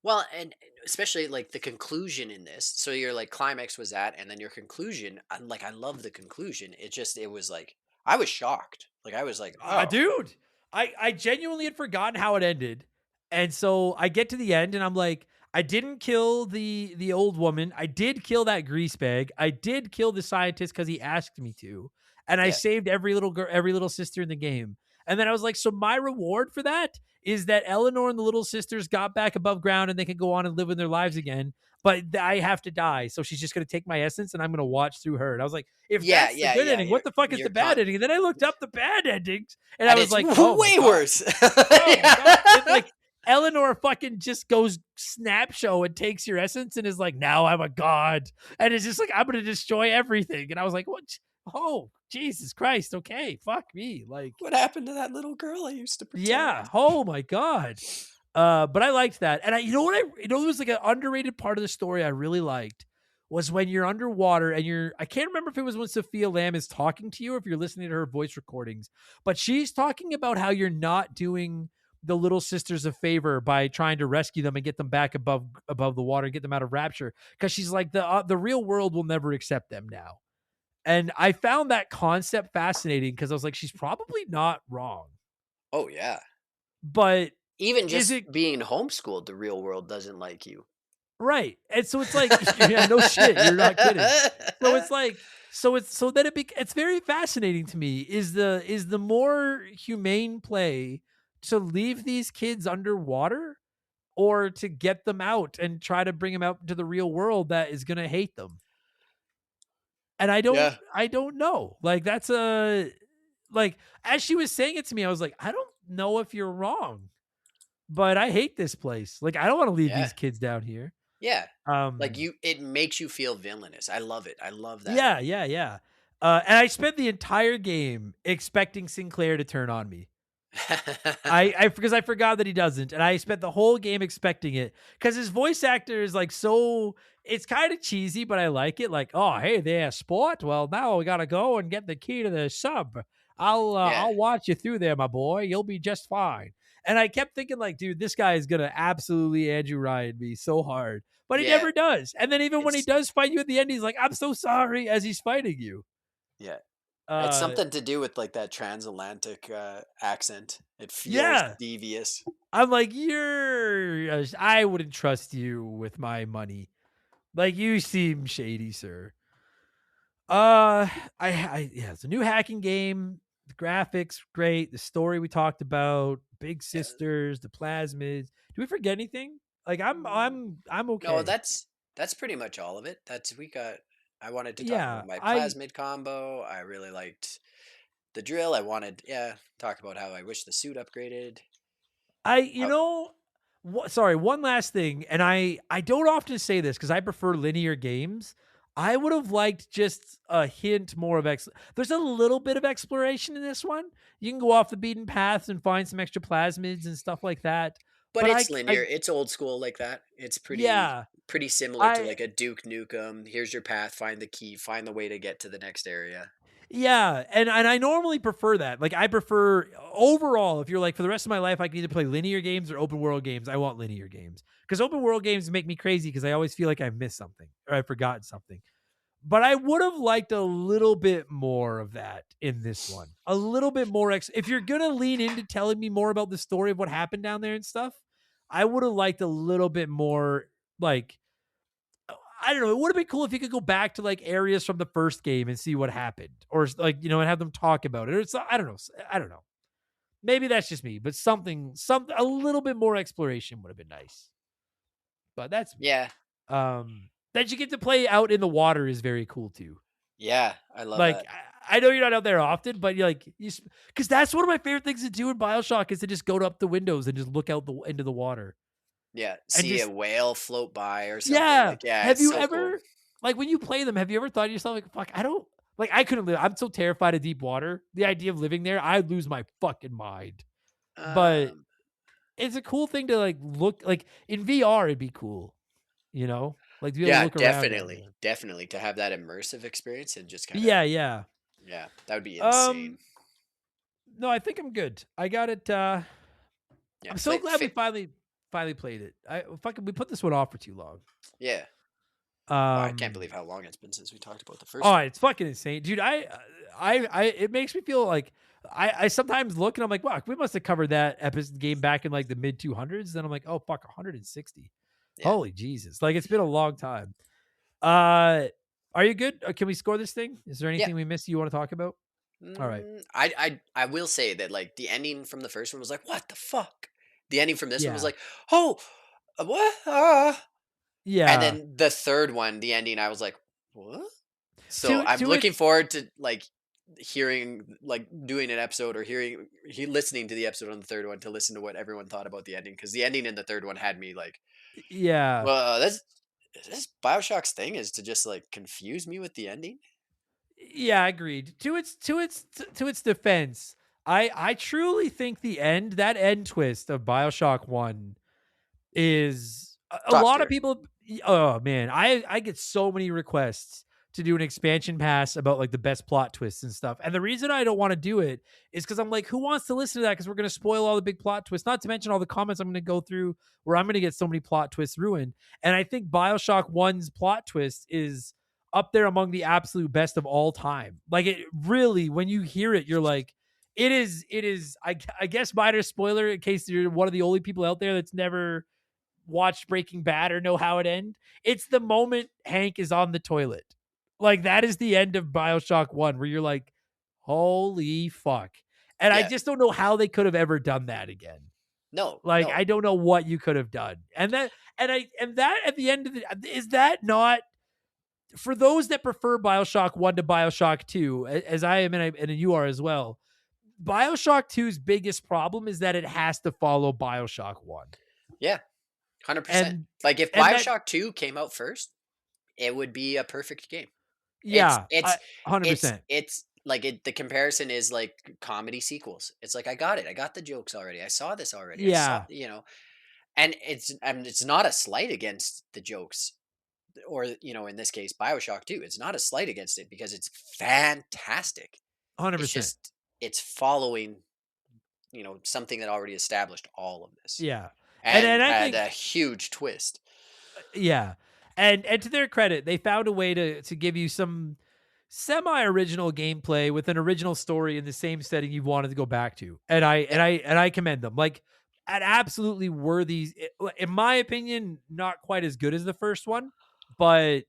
Well, and especially like the conclusion in this. So your like climax was that, and then your conclusion. I love the conclusion. It was like I was shocked. Like I was like, oh, Dude, I genuinely had forgotten how it ended. And so I get to the end and I'm like, I didn't kill the old woman. I did kill that grease bag. I did kill the scientist because he asked me to. And I Yeah. saved every little girl, every little sister in the game. And then I was like, so my reward for that is that Eleanor and the little sisters got back above ground and they can go on and live in their lives again. But I have to die. So she's just going to take my essence and I'm going to watch through her. And I was like, if Yeah, that's yeah, the good yeah, ending, what the fuck is you're the bad con- ending? And then I looked up the bad endings and I was it's like, oh, my way God. worse. Oh, my God. And, like Eleanor fucking just goes snap show and takes your essence and is like, now I'm a god. And it's just like, I'm going to destroy everything. And I was like, what? Oh, Jesus Christ. Okay. Fuck me. Like, What happened to that little girl I used to protect? yeah. Oh my God. But I liked that. And it was like an underrated part of the story I really liked was when you're underwater and I can't remember if it was when Sophia Lamb is talking to you or if you're listening to her voice recordings, but she's talking about how you're not doing the little sisters a favor by trying to rescue them and get them back above the water and get them out of Rapture. Cause she's like, the real world will never accept them now. And I found that concept fascinating because I was like, she's probably not wrong. Oh yeah. But Even is just it being homeschooled, the real world doesn't like you. right? And so it's like, yeah, no shit, you're not kidding. So it's like, it's very fascinating to me. Is the more humane play to leave these kids underwater or to get them out and try to bring them out into the real world that is going to hate them? And I don't know. Like that's like as she was saying it to me, I was like, I don't know if you're wrong, but I hate this place. Like I don't want to leave Yeah. these kids down here. Yeah. It makes you feel villainous. I love it. I love that. Yeah. And I spent the entire game expecting Sinclair to turn on me. Because I forgot that he doesn't, and I spent the whole game expecting it because his voice actor is like so. It's kind of cheesy, but I like it. Like, oh, hey there, sport. Well, now we gotta go and get the key to the sub. I'll watch you through there, my boy. You'll be just fine. And I kept thinking, like, dude, this guy is gonna absolutely Andrew Ryan me so hard, but he Yeah. never does. And then even when he It's- does fight you at the end, he's like, I'm so sorry as he's fighting you. Yeah. It's something to do with like that transatlantic accent. It feels devious. I'm like, I wouldn't trust you with my money. Like, you seem shady, sir. It's a new hacking game. The graphics, great. The story we talked about, Big Sisters, the plasmids. Do we forget anything? Like, I'm okay. No, that's pretty much all of it. I wanted to talk about my plasmid combo. I really liked the drill. I wanted, talk about how I wish the suit upgraded. Sorry, one last thing, and I don't often say this because I prefer linear games. I would have liked just a hint more of There's a little bit of exploration in this one. You can go off the beaten paths and find some extra plasmids and stuff like that. But But it's linear. It's old school like that. It's yeah, pretty similar to I like a Duke Nukem. Here's your path. Find the key. Find the way to get to the next area. Yeah, and I normally prefer that. Like I prefer overall, if you're like for the rest of my life, I can either play linear games or open world games. I want linear games because open world games make me crazy because I always feel like I've missed something or I've forgotten something. But I would have liked a little bit more of that in this one. A little bit more. If you're gonna lean into telling me more about the story of what happened down there and stuff, I would have liked a little bit more. Like I don't know. It would have been cool if you could go back to like areas from the first game and see what happened, or like and have them talk about it. Or it's I don't know. I don't know. Maybe that's just me, but something, a little bit more exploration would have been nice. But that's me. Yeah. That you get to play out in the water is very cool too. Yeah. I love Like that. I know you're not out there often, but you're like because that's one of my favorite things to do in Bioshock is to just go up the windows and just look out into the water. Yeah. And See just a whale float by or something. yeah. Like, yeah. Have It's you so ever cool. like when you play them? Have you ever thought to yourself like, "Fuck, I don't like I couldn't live. I'm so terrified of deep water. The idea of living there, I'd lose my fucking mind." But Um, it's a cool thing to like look like in VR. It'd be cool, like to be able to yeah, look around down definitely. there. Definitely to have that immersive experience and just kind of, Yeah, yeah. yeah, that would be insane. Um, no, I think I'm good. I got it. Yeah. I'm so glad we finally played it. We put this one off for too long. Yeah. Oh, I can't Um, believe how long it's been since we talked about the first oh, one. it's fucking insane, dude. It makes me feel like I sometimes look and I'm like, wow, we must have covered that episode game back in like the mid 200s. Then I'm like, oh fuck, 160. Yeah. Holy Jesus! Like it's been a long time. Uh, are you good? Can we score this thing? Is there Yeah. anything we missed you want to talk about? All right. I will say that like the ending from the first one was like, what the fuck? The ending from this one was Yeah. like, oh, what? And Yeah. then the third one, the ending, I was like, what? So I'm To looking its forward to like hearing like doing an episode or listening to the episode on the third one to listen to what everyone thought about the ending, because the ending in the third one had me like, yeah. well, this Bioshock's thing is to just like confuse me with the ending. Yeah, agreed. To its defense, I truly think that end twist of BioShock 1 is a Top lot of tier. people. Oh man, I get so many requests to do an expansion pass about like the best plot twists and stuff. And the reason I don't want to do it is because I'm like, who wants to listen to that? Because we're going to spoil all the big plot twists, not to mention all the comments I'm going to go through where I'm going to get so many plot twists ruined. And I think BioShock 1's plot twist is up there among the absolute best of all time. Like it really, when you hear it, you're like, it is, I guess minor spoiler in case you're one of the only people out there that's never watched Breaking Bad or know how it ends. It's the moment Hank is on the toilet. Like that is the end of BioShock 1 where you're like, holy fuck. And I Yeah. just don't know how they could have ever done that again. No. Like no. I don't know what you could have done. And that at the end of is that not for those that prefer BioShock 1 to BioShock 2, as I am and you are as well, BioShock 2's biggest problem is that it has to follow BioShock 1. Yeah. 100%. And like if and that- Bioshock 2 came out first, it would be a perfect game. yeah, It's 100%. it's like the comparison is like comedy sequels. It's like I got it. I got the jokes already. I saw this already. Yeah. And it's not a slight against the jokes, or in this case BioShock 2. It's not a slight against it because it's fantastic. 100%. It's just it's following something that already established all of this. Yeah. And I had think a huge twist. yeah. And to their credit, they found a way to give you some semi-original gameplay with an original story in the same setting you wanted to go back to. And I commend them. Like an absolutely worthy, in my opinion, not quite as good as the first one, but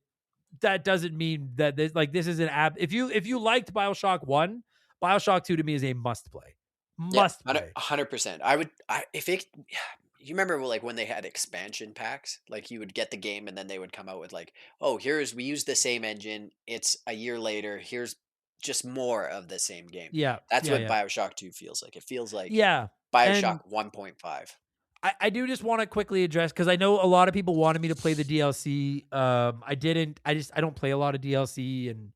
that doesn't mean that this is an app. If you liked BioShock 1, BioShock 2 to me is a must play. Must play. 100%. If it. You remember like when they had expansion packs, like you would get the game and then they would come out with like, oh, we use the same engine. It's a year later. Here's just more of the same game. Yeah. That's yeah, what yeah. Bioshock 2 feels like. It feels like Yeah. Bioshock 1.5. I do just want to quickly address, because I know a lot of people wanted me to play the DLC. I didn't. I don't play a lot of DLC, and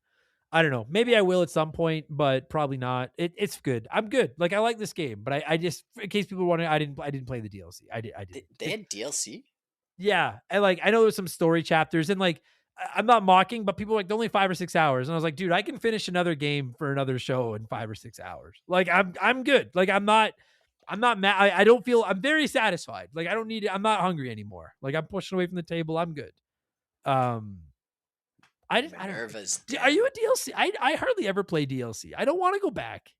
I don't know. Maybe I will at some point, but probably not. It's good. I'm good. Like, I like this game, but I just, in case people wondering, I didn't play the DLC. I did. They had DLC. Yeah, and like I know there's some story chapters, and like I'm not mocking, but people are like, they're only 5 or 6 hours, and I was like, dude, I can finish another game for another show in 5 or 6 hours. Like, I'm good. Like, I'm not mad. I don't feel. I'm very satisfied. Like, I don't need it. I'm not hungry anymore. Like, I'm pushing away from the table. I'm good. I don't. Minerva's Are Den. you a DLC? I hardly ever play DLC. I don't want to go back.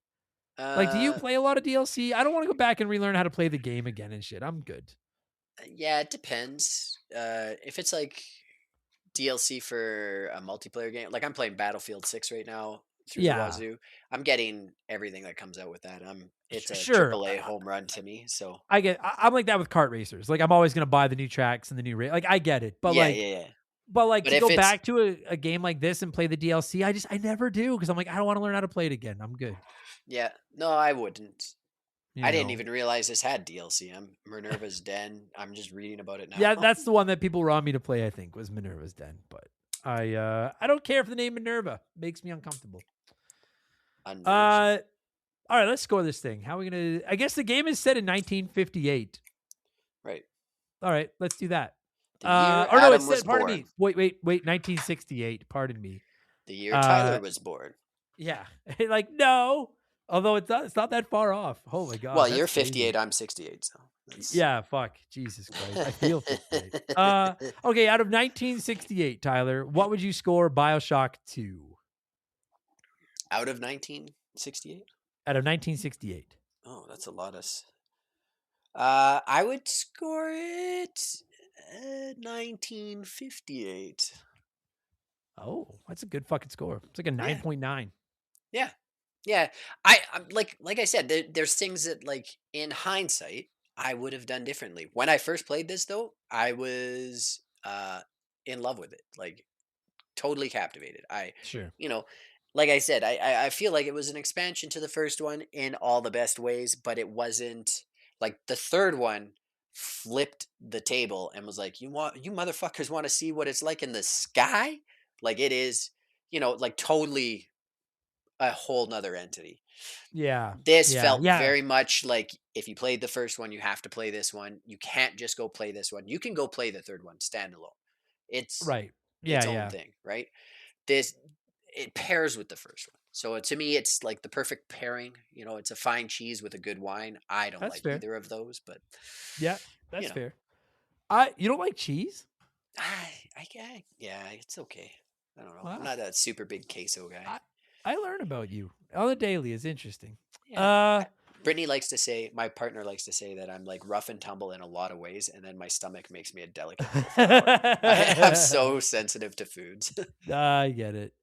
Like, do you play a lot of DLC? I don't want to go back and relearn how to play the game again and shit. I'm good. Yeah, it depends. If it's like DLC for a multiplayer game, like I'm playing Battlefield 6 right now through the Yeah, wazoo. I'm getting everything that comes out with that. It's a sure. triple A home run to me. So I'm like that with kart racers. Like, I'm always gonna buy the new tracks and the new race. Like, I get it, but yeah, like, yeah, yeah. But to if go it's back to a game like this and play the DLC, I never do, because I'm like, I don't want to learn how to play it again. I'm good. yeah, no, I wouldn't. You I didn't know. even realize this had DLC. I'm Minerva's Den. I'm just reading about it now. Yeah, that's the one that people were on me to play. I think was Minerva's Den, but I don't care for the name Minerva. Makes me uncomfortable. Unnerves. All right, let's score this thing. How are we gonna? I guess the game is set in 1958. Right. All right, let's do that. The year Or no, Adam it's was pardon born. me. Wait, 1968. Pardon me. The year Tyler was born. Yeah, like, no. Although it's not that far off. Oh my god. Well, that's you're crazy. 58. I'm 68. So that's... Yeah, fuck. Jesus Christ. I feel 58. Okay, out of 1968, Tyler, what would you score Bioshock 2? Out of 1968. Out of 1968. Oh, that's a lot of. I would score it 1958. Oh, that's a good fucking score. It's like a Yeah. 9.9. Yeah. I'm like I said, there's things that, like, in hindsight I would have done differently. When I first played this, though, I was in love with it, like totally captivated. Sure. You know, like I said, I feel like it was an expansion to the first one in all the best ways, but it wasn't like the third one flipped the table and was like, you motherfuckers want to see what it's like in the sky? Like, it is, like totally a whole nother entity. Yeah. This Yeah. felt Yeah. very much like, if you played the first one, you have to play this one. You can't just go play this one. You can go play the third one standalone. It's Right. its Yeah. own Yeah. thing, right? It pairs with the first one. So to me, it's like the perfect pairing. It's a fine cheese with a good wine. I don't That's like fair. either of those, but Yeah. That's know. fair. You don't like cheese? Yeah, it's okay. I don't know. Wow. I'm not a super big queso guy. I learn about you on the daily. Is interesting. Yeah. Brittany likes to say, my partner likes to say that I'm like rough and tumble in a lot of ways, and then my stomach makes me a delicate little flower. I'm so sensitive to foods. I get it.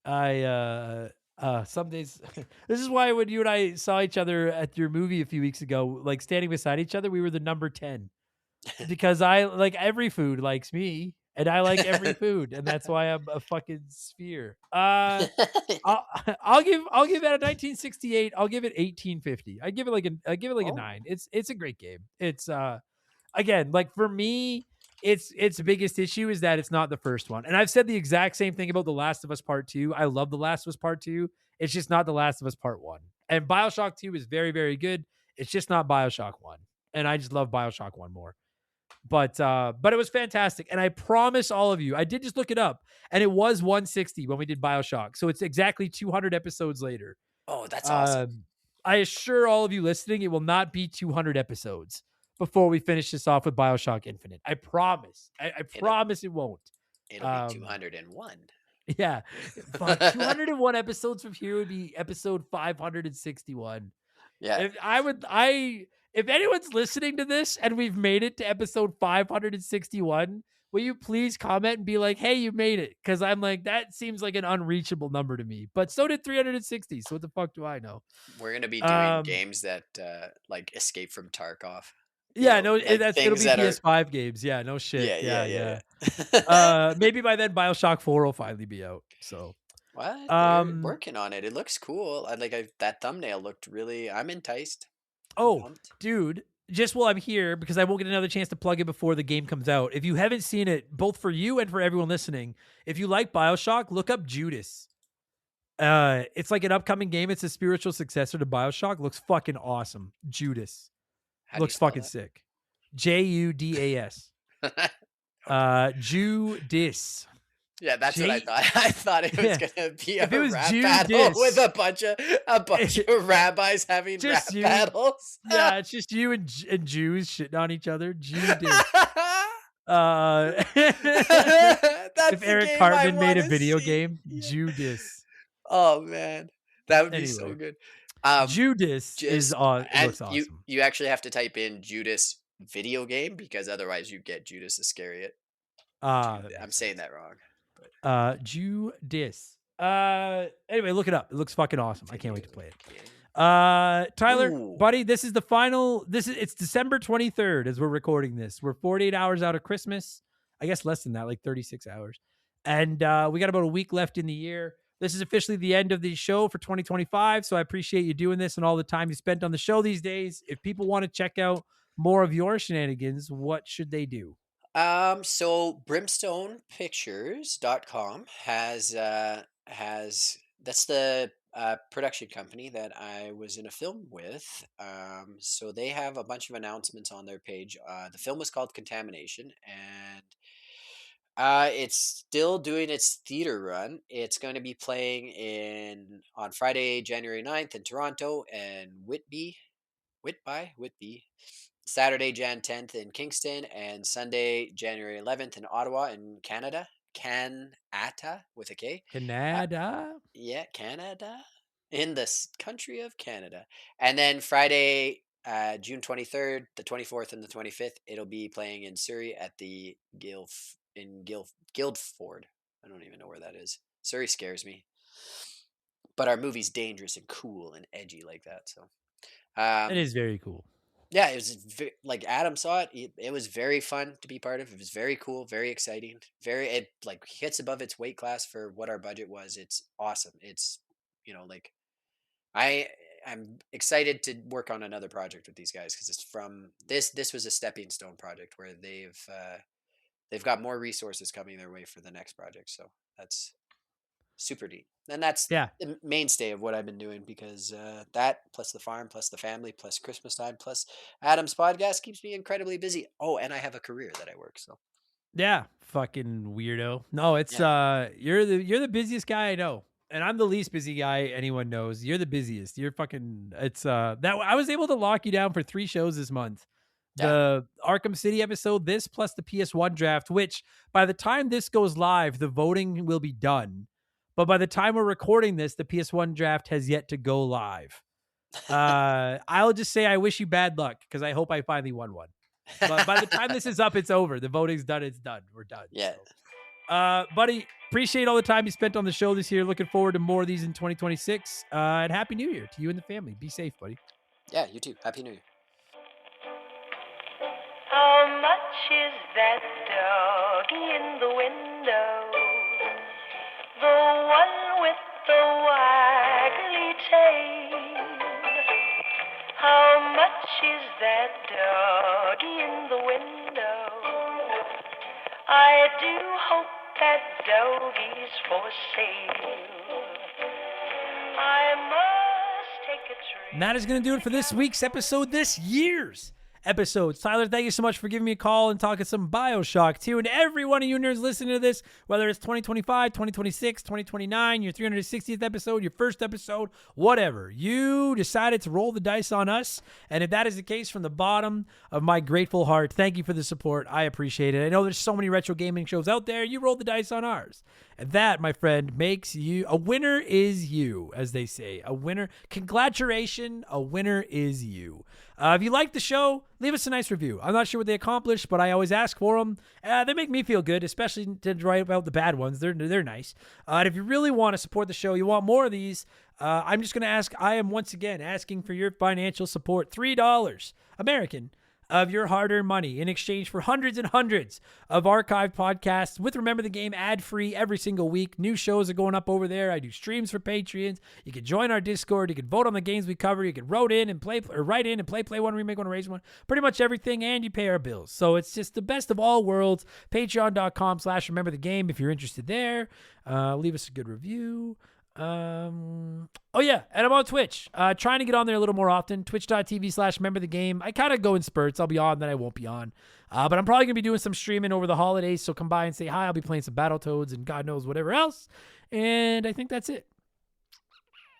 Some days this is why when you and I saw each other at your movie a few weeks ago, like standing beside each other, we were the number 10. Because I like every food likes me, and I like every food, and that's why I'm a fucking sphere. I'll give out of 1968. I'll give it 1850. I give it like a 9. It's a great game. It's again, like, for me, its biggest issue is that it's not the first one. And I've said the exact same thing about The Last of Us Part 2. I love The Last of Us Part 2. It's just not The Last of Us Part 1. And Bioshock 2 is very, very good. It's just not Bioshock 1. And I just love Bioshock 1 more. But it was fantastic. And I promise all of you, I did just look it up, and it was 160 when we did Bioshock. So it's exactly 200 episodes later. Oh, that's awesome. I assure all of you listening, it will not be 200 episodes before we finish this off with Bioshock Infinite. I promise. I promise it won't. It'll be 201. Yeah. Fuck, 201 episodes from here would be episode 561. Yeah. If anyone's listening to this and we've made it to episode 561, will you please comment and be like, hey, you made it? Because I'm like, that seems like an unreachable number to me. But so did 360. So what the fuck do I know? We're going to be doing games that like Escape from Tarkov. Yeah, know, no, like it'll be things that are- PS5 games. Yeah, no shit. Yeah. Maybe by then Bioshock 4 will finally be out. So What? They're working on it. It looks cool. That thumbnail looked really. I'm enticed. I'm oh, pumped. dude, just while I'm here, because I won't get another chance to plug it before the game comes out. If you haven't seen it, both for you and for everyone listening, if you like Bioshock, look up Judas. It's like an upcoming game. It's a spiritual successor to Bioshock. Looks fucking awesome. Judas. How do you Looks spell fucking sick. Judas. Judas. Yeah, that's what I thought. I thought it was Yeah. gonna be If it a was rap Judas. battle with a bunch of rabbis having rap Just you. battles. Yeah, it's just you and Jews shitting on each other. Judas. That's If the Eric game Cartman I made a wanna video see. game, Yeah. Judas. Oh man, that would be so Anyway. good. Judas is Just it and looks awesome. you actually have to type in Judas video game because otherwise you get Judas Iscariot. That I'm makes saying sense. that wrong. Judas. Anyway, look it up. It looks fucking awesome. I can't wait to play it. Game. Tyler, Ooh. buddy, this is the final. It's December 23rd as we're recording this. We're 48 hours out of Christmas. I guess less than that, like 36 hours. And we got about a week left in the year. This is officially the end of the show for 2025. So I appreciate you doing this and all the time you spent on the show these days. If people want to check out more of your shenanigans, what should they do? So brimstonepictures.com has that's the production company that I was in a film with. So they have a bunch of announcements on their page. The film was called Contamination, and it's still doing its theater run. It's going to be playing on Friday, January 9th in Toronto and Whitby, Saturday, Jan 10th in Kingston, and Sunday, January 11th in Ottawa in Canada. Canada with a K. Canada? Yeah, Canada. In the country of Canada. And then Friday, June 23rd, the 24th, and the 25th, it'll be playing in Surrey at the Guildford. I don't even know where that is. Surrey scares me. But our movie's dangerous and cool and edgy like that. So It is very cool. yeah, it was like Adam saw it. It was very fun to be part of. It was very cool, very exciting. It like hits above its weight class for what our budget was. It's awesome. It's like I'm excited to work on another project with these guys because it's from this was a stepping stone project where they've got more resources coming their way for the next project. So that's super neat. And that's Yeah. the mainstay of what I've been doing because that plus the farm plus the family plus Christmas time plus Adam's podcast keeps me incredibly busy. Oh, and I have a career that I work. So Yeah, fucking weirdo. No, it's you're the busiest guy I know. And I'm the least busy guy anyone knows. You're the busiest. You're fucking it's that I was able to lock you down for 3 shows this month. The Arkham City episode, this plus the PS1 draft, which by the time this goes live, the voting will be done. But by the time we're recording this, the PS1 draft has yet to go live. I'll just say I wish you bad luck because I hope I finally won one. But by the time this is up, it's over. The voting's done. It's done. We're done. yeah. So. Buddy, appreciate all the time you spent on the show this year. Looking forward to more of these in 2026. And Happy New Year to you and the family. Be safe, buddy. Yeah, you too. Happy New Year. How much is that doggy in the window? The one with the waggly tail. How much is that doggy in the window? I do hope that doggy's for sale. I must take a trip. And that is going to do it for this week's episode, this year's episodes. Tyler, thank you so much for giving me a call and talking some Bioshock too. And every one of you nerds listening to this, whether it's 2025, 2026, 2029, your 360th episode, your first episode, whatever, you decided to roll the dice on us. And if that is the case, from the bottom of my grateful heart, thank you for the support. I appreciate it. I know there's so many retro gaming shows out there. You rolled the dice on ours. And that, my friend, makes you a winner is you, as they say. A winner. Congratulations. A winner is you. If you like the show, leave us a nice review. I'm not sure what they accomplished, but I always ask for them. They make me feel good, especially to write about the bad ones. They're nice. And if you really want to support the show, you want more of these, I'm just going to ask, I am once again asking for your financial support. $3 American of your hard-earned money in exchange for hundreds and hundreds of archived podcasts with Remember the Game ad-free every single week. New shows are going up over there. I do streams for Patreons. You can join our Discord. You can vote on the games we cover. You can write in and play one, remake one, erase one. Pretty much everything, and you pay our bills. So it's just the best of all worlds. Patreon.com/Remember the Game if you're interested there. Leave us a good review. Oh yeah, and I'm on Twitch. Trying to get on there a little more often. Twitch.tv/Remember the Game. I kind of go in spurts. I'll be on, then I won't be on. But I'm probably gonna be doing some streaming over the holidays. So come by and say hi. I'll be playing some Battletoads and God knows whatever else. And I think that's it.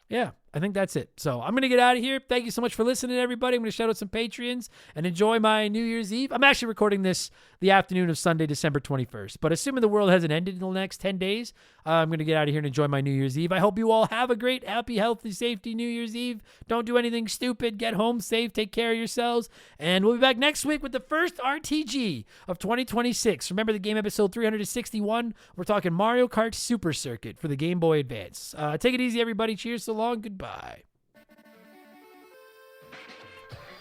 Yeah, I think that's it. So I'm going to get out of here. Thank you so much for listening, everybody. I'm going to shout out some Patreons and enjoy my New Year's Eve. I'm actually recording this the afternoon of Sunday, December 21st. But assuming the world hasn't ended in the next 10 days, I'm going to get out of here and enjoy my New Year's Eve. I hope you all have a great, happy, healthy, safety New Year's Eve. Don't do anything stupid. Get home safe. Take care of yourselves. And we'll be back next week with the first RTG of 2026. Remember the Game episode 361. We're talking Mario Kart Super Circuit for the Game Boy Advance. Take it easy, everybody. Cheers. So long. Goodbye.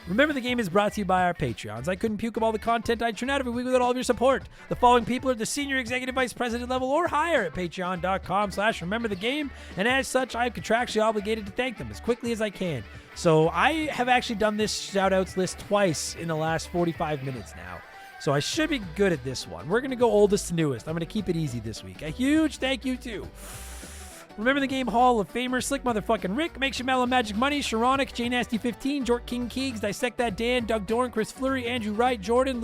Remember the Game is brought to you by our Patreons. I couldn't puke up all the content I churn out every week without all of your support. The following people are the senior executive vice president level or higher at patreon.com/Remember the Game, and as such, I am contractually obligated to thank them as quickly as I can. So I have actually done this shout-outs list twice in the last 45 minutes now. So I should be good at this one. We're going to go oldest to newest. I'm going to keep it easy this week. A huge thank you to Remember the Game Hall of Famer, Slick Motherfucking Rick, Makes You Mellow Magic Money, Sharonic, J Nasty 15, Jort King Keegs, Dissect That Dan, Doug Dorn, Chris Fleury, Andrew Wright, Jordan,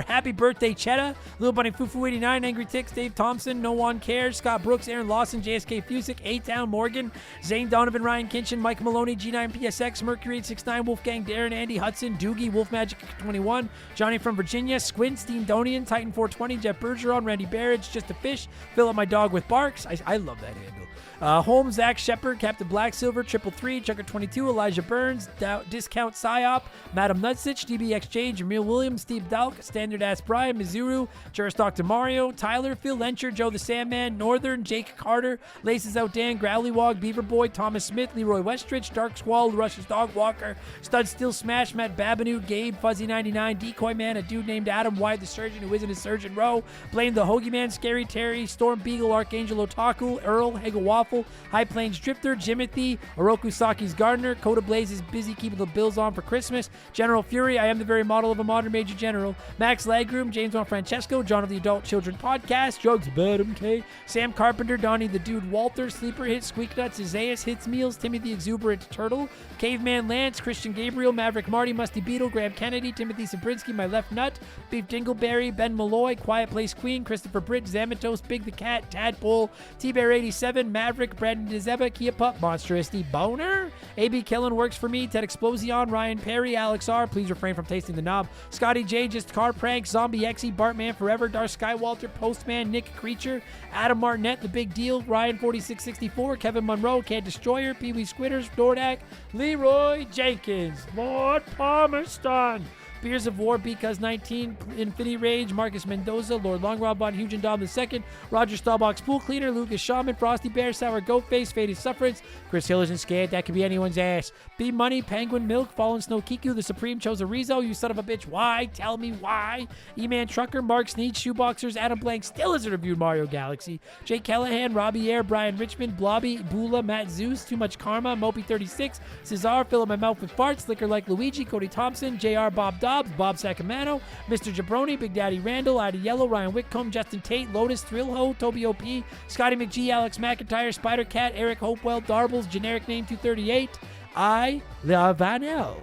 Happy Birthday Chetta, Little Bunny Fufu 89, Angry Ticks, Dave Thompson, No One Cares, Scott Brooks, Aaron Lawson, JSK Fusick, A-Town Morgan, Zane Donovan, Ryan Kinchin, Mike Maloney, G9PSX, Mercury 869, Wolfgang Darren, Andy Hudson, Doogie, Wolf Magic 21, Johnny from Virginia, Squint, Steen Donian, Titan 420, Jeff Bergeron, Randy Barrage, Just a Fish, Fill Up My Dog with Barks. I love that handle. Holmes, Zach Shepard, Captain Black Silver, 333, Chucker 22, Elijah Burns, Discount Psyop, Madam Nutsich, DBXJ, Jamil Williams, Steve Dalk, Standard Ass Brian, Mizuru, Juris Dr. Mario, Tyler, Phil Lencher, Joe the Sandman, Northern, Jake Carter, Laces Out Dan, Growlywog, Beaver Boy, Thomas Smith, Leroy Westrich, Dark Squall, Russia's Dog Walker, Stud Still Smash, Matt Babineau, Gabe, Fuzzy 99, Decoy Man, a dude named Adam White, the surgeon who isn't a surgeon Row, Blame the Hoagie Man, Scary Terry, Storm Beagle, Archangel Otaku, Earl, Hega Waffle, High Plains Drifter, Jimothy, Oroku Saki's Gardener, Coda Blaze is busy keeping the bills on for Christmas, General Fury, I am the very model of a modern Major General, Max Lagroom, James Juan Francesco, John of the Adult Children Podcast, Jugs Badum K, Sam Carpenter, Donnie the Dude Walter, Sleeper Hit, Squeak Nuts, Isaias Hits Meals, Timmy the Exuberant Turtle, Caveman Lance, Christian Gabriel, Maverick Marty, Musty Beetle, Graham Kennedy, Timothy Sabrinsky, My Left Nut, Beef Dingleberry, Ben Malloy, Quiet Place Queen, Christopher Britt, Zamatos, Big the Cat, Tadpole, T-Bear 87, Maverick, Brandon DeZeba, Kia Pup, Monster SD, Boner, AB Kellen Works For Me, Ted Explosion, Ryan Perry, Alex R, Please Refrain From Tasting the Knob, Scotty J, Just Car Prank, Zombie Xe, Bartman Forever, Darth Skywalter, Postman, Nick Creature, Adam Martinet, The Big Deal, Ryan 4664, Kevin Monroe, Can't Destroyer, Pee Wee Squitters, Dordak, Leroy Jenkins, Lord Palmerston, Beers of War, Because 19, Infinity Rage, Marcus Mendoza, Lord Long Rob Von Hugen Dom II, Roger Staubach's Pool Cleaner, Lucas Shaman, Frosty Bear, Sour Goat Face, Faded Sufferance, Chris Hill isn't scared, that could be anyone's ass. B Money, Penguin Milk, Fallen Snow Kiku, The Supreme chose a Rizzo, you son of a bitch, why? Tell me why. E-Man Trucker, Mark Sneed, Shoeboxers, Adam Blank still hasn't reviewed Mario Galaxy, Jake Callahan, Robbie Air, Brian Richmond, Blobby, Bula, Matt Zeus, Too Much Karma, Mopey36, Cesar, Fill Up My Mouth with Farts, Liquor Like Luigi, Cody Thompson, JR Bob Dobbs, Bob Sacamano, Mr. Jabroni, Big Daddy Randall, Ida Yellow, Ryan Whitcomb, Justin Tate, Lotus, Thrillho, Toby OP, Scotty McGee, Alex McIntyre, Spider Cat, Eric Hopewell, Darbles, generic name 238, I love Vanel.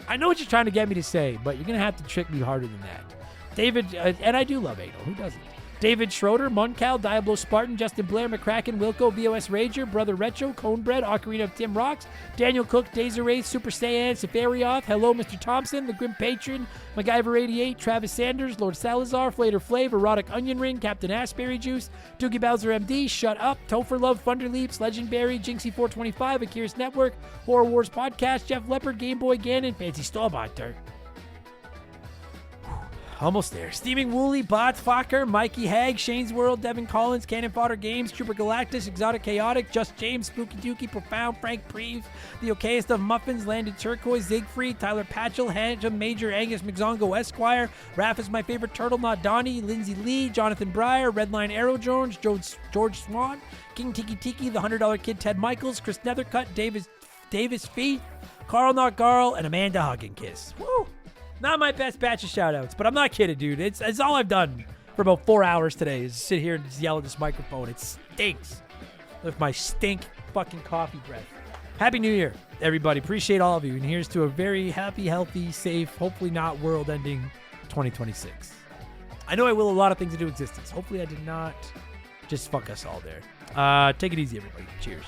I know what you're trying to get me to say, but you're going to have to trick me harder than that. David, and I do love Adel, who doesn't? David Schroeder, Moncal, Diablo Spartan, Justin Blair, McCracken, Wilco, VOS Rager, Brother Retro, Conebread, Ocarina of Tim Rocks, Daniel Cook, Desiree, Super Saiyan, Safarioth, Hello Mr. Thompson, The Grim Patron, MacGyver 88, Travis Sanders, Lord Salazar, Flater Flav, Erotic Onion Ring, Captain Assberry Juice, Doogie Bowser MD, Shut Up, Topher Love, Thunder Leaps, Legendberry, Jinxie 425, Akira's Network, Horror Wars Podcast, Jeff Leopard, Game Boy Ganon, Fancy Stallbutter. Almost there. Steaming Wooly, Bots, Fokker, Mikey Hag, Shane's World, Devin Collins, Cannon Fodder Games, Trooper Galactus, Exotic Chaotic, Just James, Spooky Dookie, Profound, Frank Preve, The Okayest of Muffins, Landed Turquoise, Siegfried, Tyler Patchell, Hanjum, Major, Angus McZongo, Esquire, Raph is my favorite turtle, not Donnie, Lindsay Lee, Jonathan Breyer, Redline Arrow Jones, George Swan, King Tiki, The $100 Kid, Ted Michaels, Chris Nethercutt, Davis Fee, Carl Not Garl, and Amanda Hugginkiss. Woo! Not my best batch of shout-outs, but I'm not kidding, dude. It's all I've done for about 4 hours today is sit here and just yell at this microphone. It stinks with my stink fucking coffee breath. Happy New Year, everybody. Appreciate all of you. And here's to a very happy, healthy, safe, hopefully not world-ending 2026. I know I will a lot of things into existence. Hopefully I did not just fuck us all there. Take it easy, everybody. Cheers.